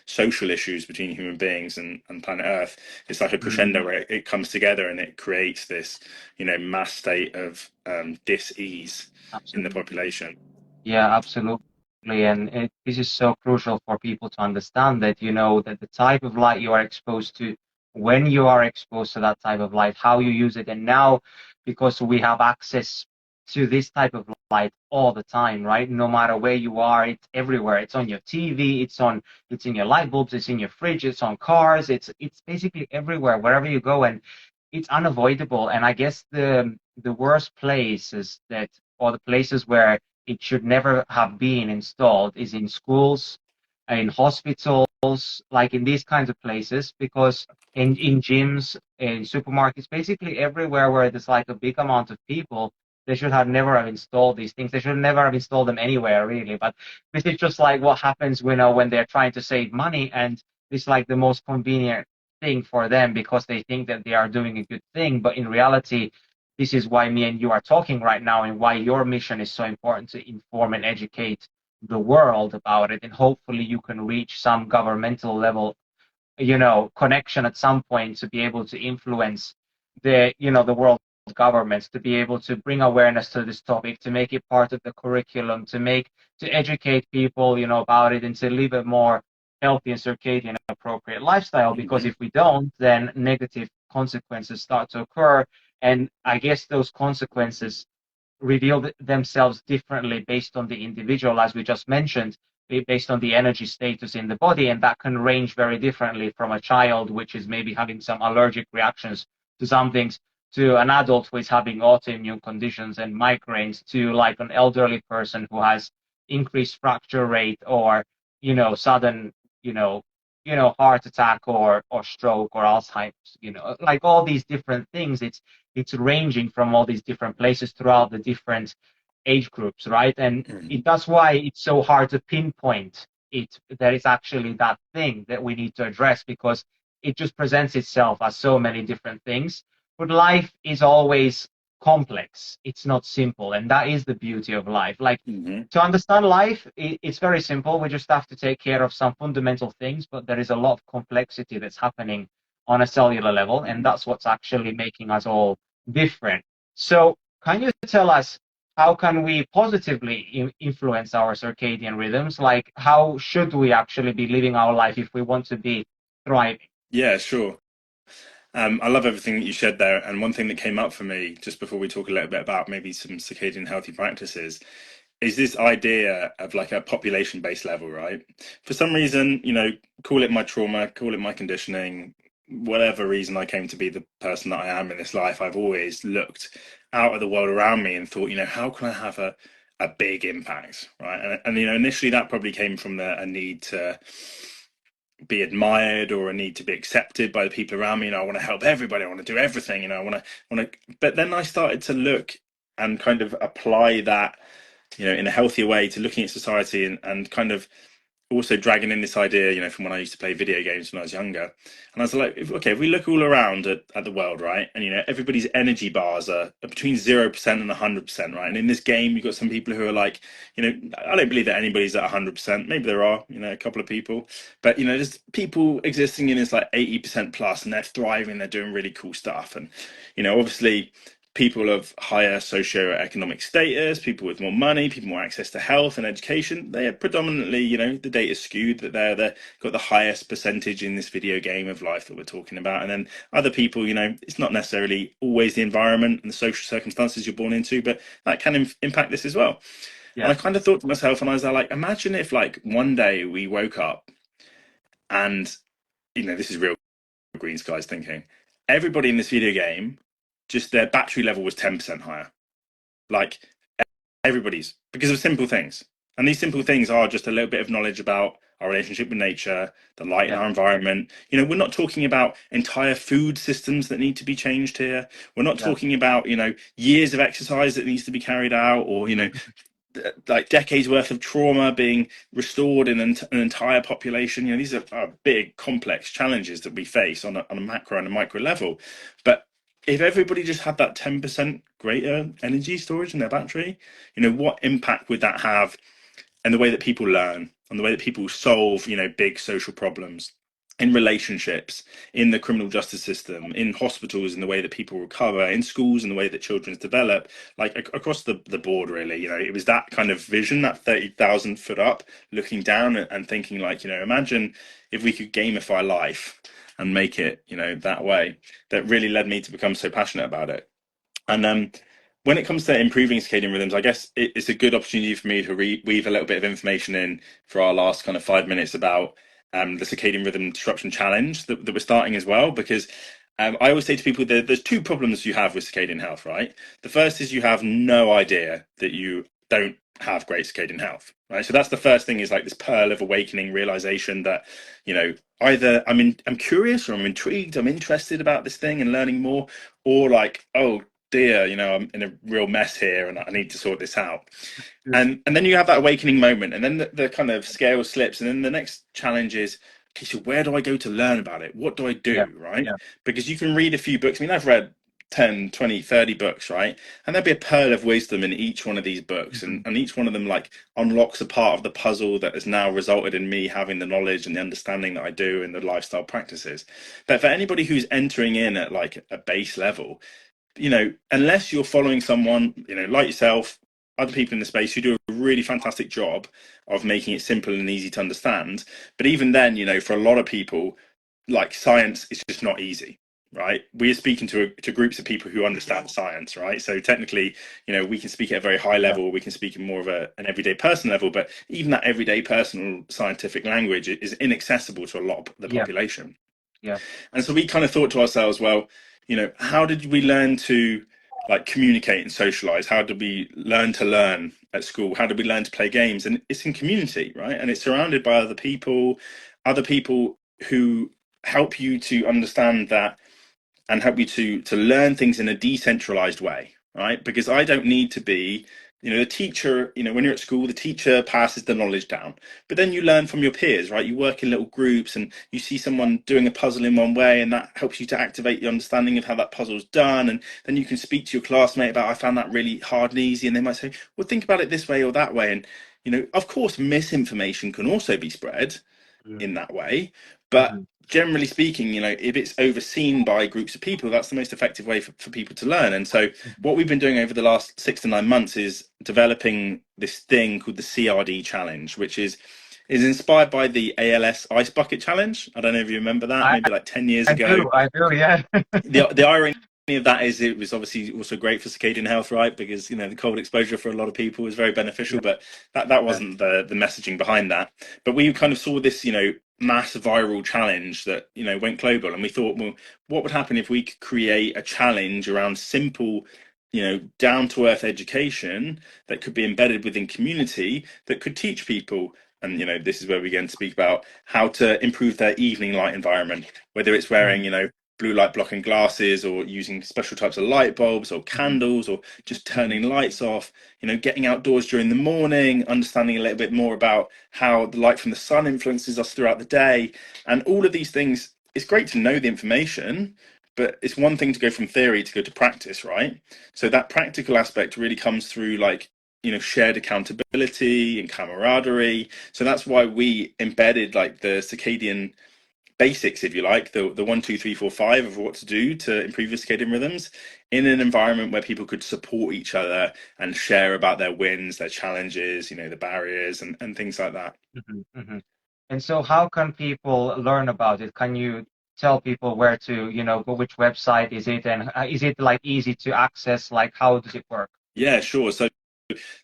social issues between human beings and planet Earth. It's like a crescendo Mhm. where it comes together and it creates this mass state of dis-ease in the Absolutely. population. Yeah, absolutely. And this is so crucial for people to understand that, that the type of light you are exposed to, when you are exposed to that type of light, how you use it. And now, because we have access to this type of light all the time, right? No matter where you are, it's everywhere. It's on your TV, it's in your light bulbs, it's in your fridge, it's on cars, it's basically everywhere, wherever you go, and it's unavoidable. And I guess the worst places that, or the places where it should never have been installed is in schools, in hospitals, like in these kinds of places, because in gyms, in supermarkets, basically everywhere where there's like a big amount of people, they should have never have installed these things. They should never have installed them anywhere, really. But this is just like what happens when they're trying to save money, and it's like the most convenient thing for them because they think that they are doing a good thing. But in reality, this is why me and you are talking right now, and why your mission is so important, to inform and educate the world about it. And hopefully you can reach some governmental level, connection at some point to be able to influence the world governments, to be able to bring awareness to this topic, to make it part of the curriculum, to educate people, about it, and to live a more healthy and circadian appropriate lifestyle. Because Hmm. if we don't, then negative consequences start to occur. And I guess those consequences reveal themselves differently based on the individual, as we just mentioned, based on the energy status in the body. And that can range very differently from a child, which is maybe having some allergic reactions to some things, to an adult who is having autoimmune conditions and migraines, to like an elderly person who has increased fracture rate, or, sudden, you know, heart attack, or stroke, or Alzheimer's, like all these different things. It's ranging from all these different places throughout the different age groups, right? And that's why it's so hard to pinpoint it, that it's actually that thing that we need to address, because it just presents itself as so many different things. But life is always complex. It's not simple. And that is the beauty of life. Like, Hmm. to understand life, it's very simple. We just have to take care of some fundamental things, but there is a lot of complexity that's happening on a cellular level, and that's what's actually making us all different. So, can you tell us, how can we positively influence our circadian rhythms? Like, how should we actually be living our life if we want to be thriving? Yeah, sure. I love everything that you shared there. And one thing that came up for me just before we talk a little bit about maybe some circadian healthy practices is this idea of like a population based level, right? For some reason, call it my trauma, call it my conditioning, whatever reason I came to be the person that I am in this life, I've always looked out at the world around me and thought, how can I have a big impact, right? And initially that probably came from a need to be admired or a need to be accepted by the people around me. I want to help everybody. I want to do everything. I want to. But then I started to look and kind of apply that, in a healthier way to looking at society and kind of also dragging in this idea, from when I used to play video games when I was younger. And I was like, if we look all around at the world, right, and everybody's energy bars are between 0% and 100%, right? And in this game, you've got some people who are like, I don't believe that anybody's at 100%. Maybe there are, a couple of people, but there's people existing in this like 80% plus, and they're thriving, they're doing really cool stuff, and obviously people of higher socioeconomic status, people with more money, people more access to health and education, they are predominantly, the data is skewed that they've got the highest percentage in this video game of life that we're talking about. And then other people, it's not necessarily always the environment and the social circumstances you're born into, but that can impact this as well. Yeah. And I kind of thought to myself, and I was like, imagine if like one day we woke up and, this is real green skies thinking, everybody in this video game, just their battery level was 10% higher. Like everybody's, because of simple things. And these simple things are just a little bit of knowledge about our relationship with nature, the light in our environment. We're not talking about entire food systems that need to be changed here. We're not talking about, years of exercise that needs to be carried out, or, like decades worth of trauma being restored in an entire population. These are big, complex challenges that we face on a macro and a micro level. But if everybody just had that 10% greater energy storage in their battery, what impact would that have in the way that people learn, on the way that people solve, big social problems, in relationships, in the criminal justice system, in hospitals, in the way that people recover, in schools, in the way that children develop, like across the board, really. It was that kind of vision, that 30,000 foot up, looking down and thinking like, imagine if we could gamify life and make it, that way, that really led me to become so passionate about it. And when it comes to improving circadian rhythms, I guess it's a good opportunity for me to weave a little bit of information in for our last kind of 5 minutes about the Circadian Rhythm Disruption Challenge that we're starting as well, because I always say to people that there's two problems you have with circadian health, right? The first is you have no idea that you don't have great circadian health, right? So that's the first thing, is like this pearl of awakening realization that, either I'm curious, or I'm intrigued, I'm interested about this thing and learning more, or like, oh dear, I'm in a real mess here and I need to sort this out. And then you have that awakening moment, and then the kind of scale slips, and then the next challenge is, okay, so where do I go to learn about it? What do I do, right? Because you can read a few books. I mean, I've read 10, 20, 30 books, right? And there'll be a pearl of wisdom in each one of these books. And each one of them like unlocks a part of the puzzle that has now resulted in me having the knowledge and the understanding that I do and the lifestyle practices. But for anybody who's entering in at like a base level, unless you're following someone, like yourself, other people in the space who do a really fantastic job of making it simple and easy to understand. But even then, for a lot of people, like science is just not easy, right? We're speaking to groups of people who understand science, right? So technically, we can speak at a very high level, we can speak in more of an everyday person level, but even that everyday personal scientific language is inaccessible to a lot of the population. And so we kind of thought to ourselves, well, how did we learn to like communicate and socialize? How did we learn to learn at school? How did we learn to play games? And it's in community, right? And it's surrounded by other people who help you to understand that and help you to learn things in a decentralized way, right? Because I don't need to be, the teacher, when you're at school, the teacher passes the knowledge down, but then you learn from your peers, right? You work in little groups and you see someone doing a puzzle in one way, and that helps you to activate your understanding of how that puzzle's done. And then you can speak to your classmate about, I found that really hard and easy. And they might say, well, think about it this way or that way. And, of course, misinformation can also be spread in that way. But generally speaking, if it's overseen by groups of people, that's the most effective way for people to learn. And so what we've been doing over the last 6 to 9 months is developing this thing called the CRD challenge, which is is inspired by the ALS Ice Bucket Challenge. I don't know if you remember that, I, maybe like 10 years I ago. do, I do, yeah. The irony of that is it was obviously also great for circadian health, right? Because the cold exposure for a lot of people is very beneficial, but that Yeah. wasn't the messaging behind that. But we kind of saw this mass viral challenge that went global, and we thought, well, what would happen if we could create a challenge around simple down to earth education that could be embedded within community that could teach people. And this is where we begin to speak about how to improve their evening light environment, whether it's wearing Mhm, blue light blocking glasses, or using special types of light bulbs or mhm, candles, or just mhm. turning lights off, getting outdoors during the morning, understanding a little bit more about how the light from the sun influences us throughout the day. And all of these things, it's great to know the information, but it's one thing to go from theory to go to practice, right? So that practical aspect really comes through, like, shared accountability and camaraderie. So that's why we embedded like the circadian basics, if you like, the 1, 2, 3, 4, 5 of what to do to improve your circadian rhythms in an environment where people could support each other and share about their wins, their challenges, the barriers and things like that. Mhm, mhm. And so how can people learn about it? Can you tell people where to, go, which website is it, and is it like easy to access? Like, how does it work? Yeah, sure. So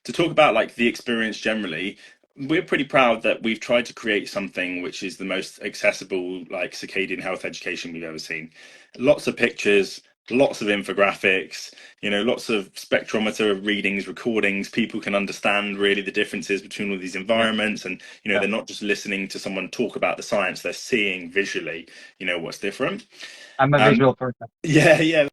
to talk about like the experience generally, we're pretty proud that we've tried to create something which is the most accessible like circadian health education we've ever seen. Lots of pictures, lots of infographics, lots of spectrometer readings, recordings. People can understand really the differences between all these Yeah, environments, and yeah. they're not just listening to someone talk about the science, they're seeing visually what's different. I'm a um visual person. yeah,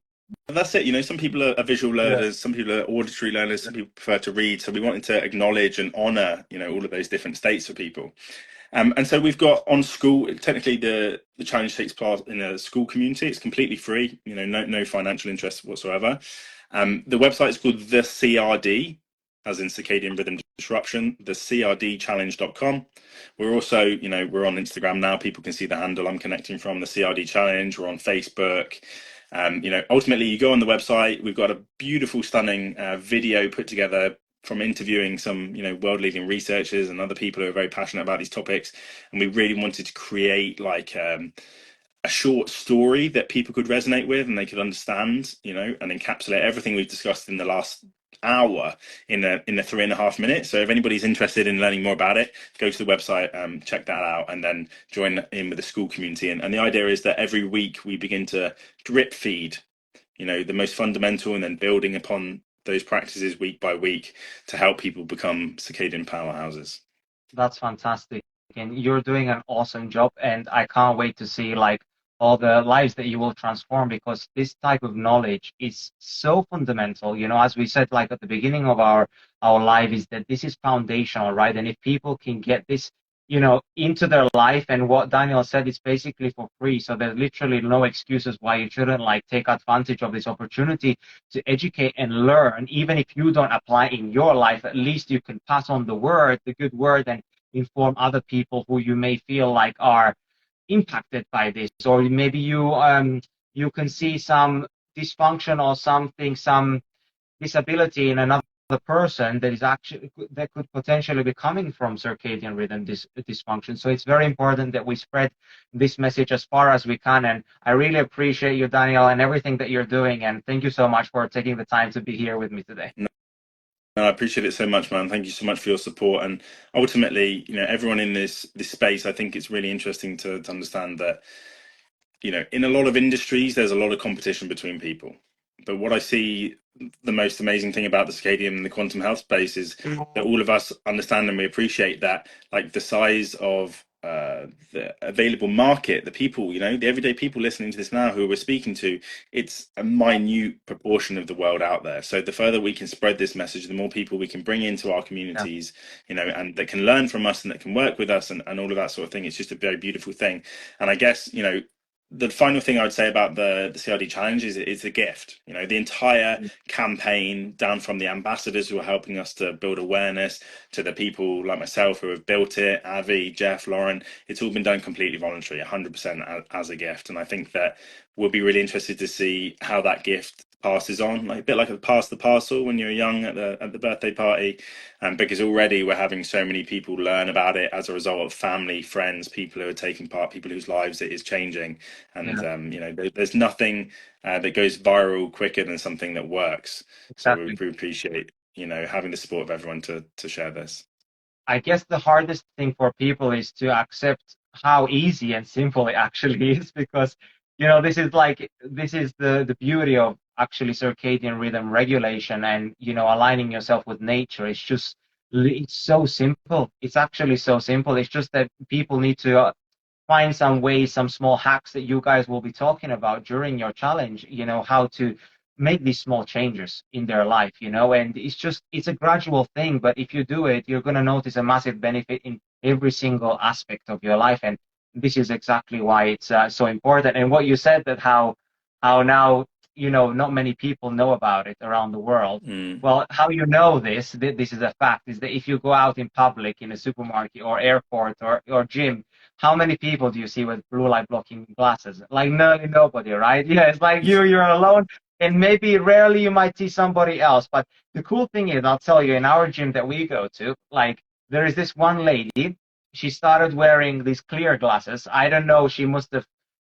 that's it. Some people are visual Yeah. learners, some people are auditory learners, some people prefer to read. So we wanted to acknowledge and honor, all of those different states for people. And so we've got on school, technically the challenge takes place in a school community. It's completely free, no financial interest whatsoever. The website is called the CRD, as in Circadian Rhythm Disruption, the CRDchallenge.com. We're also, we're on Instagram now. People can see the handle I'm connecting from, the CRD Challenge. We're on Facebook. Ultimately, you go on the website. We've got a beautiful, stunning video put together from interviewing some, world-leading researchers and other people who are very passionate about these topics. And we really wanted to create like a short story that people could resonate with and they could understand, and encapsulate everything we've discussed in the last hour in a 3.5 minutes. So if anybody's interested in learning more about it, go to the website, check that out, and then join in with the school community. And the idea is that every week we begin to drip feed, the most fundamental, and then building upon those practices week by week to help people become circadian powerhouses. That's fantastic. And you're doing an awesome job. And I can't wait to see like all the lives that you will transform, because this type of knowledge is so fundamental. As we said, like at the beginning of our life, is that this is foundational, right? And if people can get this, into their life, and what Daniel said, it's basically for free. So there's literally no excuses why you shouldn't like take advantage of this opportunity to educate and learn. Even if you don't apply in your life, at least you can pass on the good word, and inform other people who you may feel like are impacted by this. Or maybe you can see some dysfunction or something, some disability in another person that could potentially be coming from circadian rhythm dysfunction. So it's very important that we spread this message as far as we can. And I really appreciate you, Daniel, and everything that you're doing. And thank you so much for taking the time to be here with me today. No, I appreciate it so much, man. Thank you so much for your support. And ultimately, everyone in this space, I think it's really interesting to understand that, in a lot of industries, there's a lot of competition between people. But what I see the most amazing thing about the circadian and the quantum health space is that all of us understand and we appreciate that, like the size of the available market, the people, the everyday people listening to this now who we're speaking to, it's a minute proportion of the world out there. So the further we can spread this message, the more people we can bring into our Yeah. communities, and that can learn from us and that can work with us, and all of that sort of thing. It's just a very beautiful thing. And I guess, the final thing I would say about the CRD challenge is it's a gift. The entire campaign, down from the ambassadors who are helping us to build awareness to the people like myself who have built it, Avi, Jeff, Lauren, it's all been done completely voluntary, 100% as a gift. And I think that we'll be really interested to see how that gift passes on, like a bit like a pass the parcel when you're young at the birthday party. Because already we're having so many people learn about it as a result of family, friends, people who are taking part, people whose lives it is changing. And Yeah, there's nothing that goes viral quicker than something that works. So exactly. we appreciate having the support of everyone to share this. I guess the hardest thing for people is to accept how easy and simple it actually is, because this is the beauty of actually circadian rhythm regulation and aligning yourself with nature. It's so simple. It's actually so simple. It's just that people need to find some ways, some small hacks that you guys will be talking about during your challenge, how to make these small changes in their life, and it's a gradual thing, but if you do it, you're going to notice a massive benefit in every single aspect of your life. And this is exactly why it's so important. And what you said, that how now, not many people know about it around the world. Mm. Well, how this is a fact, is that if you go out in public in a supermarket or airport or gym, how many people do you see with blue light blocking glasses? Like nearly nobody, right? Yeah, it's like you're alone, and maybe rarely you might see somebody else. But the cool thing is, I'll tell you, in our gym that we go to, like there is this one lady. She started wearing these clear glasses. I don't know. She must have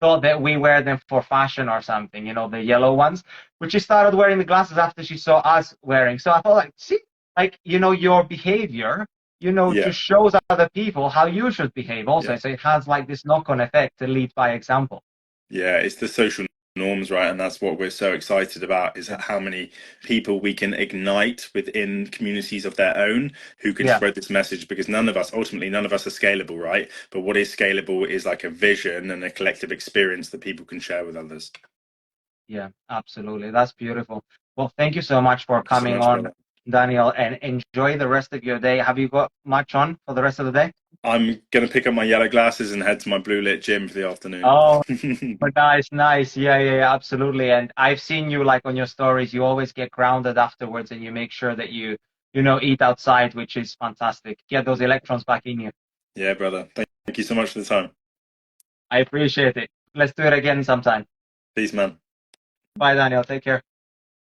thought that we wear them for fashion or something, the yellow ones. But she started wearing the glasses after she saw us wearing. So I thought, like, see, like, your behavior, Yeah, just shows other people how you should behave also. yeah. So it has like this knock-on effect to lead by example. Yeah, it's the social norms, right? And that's what we're so excited about, is Yeah. how many people we can ignite within communities of their own who can Yeah. spread this message, because ultimately, none of us are scalable, right? But what is scalable is like a vision and a collective experience that people can share with others. Yeah, absolutely. That's beautiful. Well, thank you so much for Thank you so coming much, on, brother. Daniel, and enjoy the rest of your day. Have you got much on for the rest of the day? I'm gonna pick up my yellow glasses and head to my blue lit gym for the afternoon. Oh, nice, nice. Yeah, yeah, yeah, absolutely. And I've seen you like on your stories, you always get grounded afterwards and you make sure that you eat outside, which is fantastic. Get those electrons back in you. Yeah, brother. Thank you so much for the time. I appreciate it. Let's do it again sometime. Peace, man. Bye, Daniel. Take care.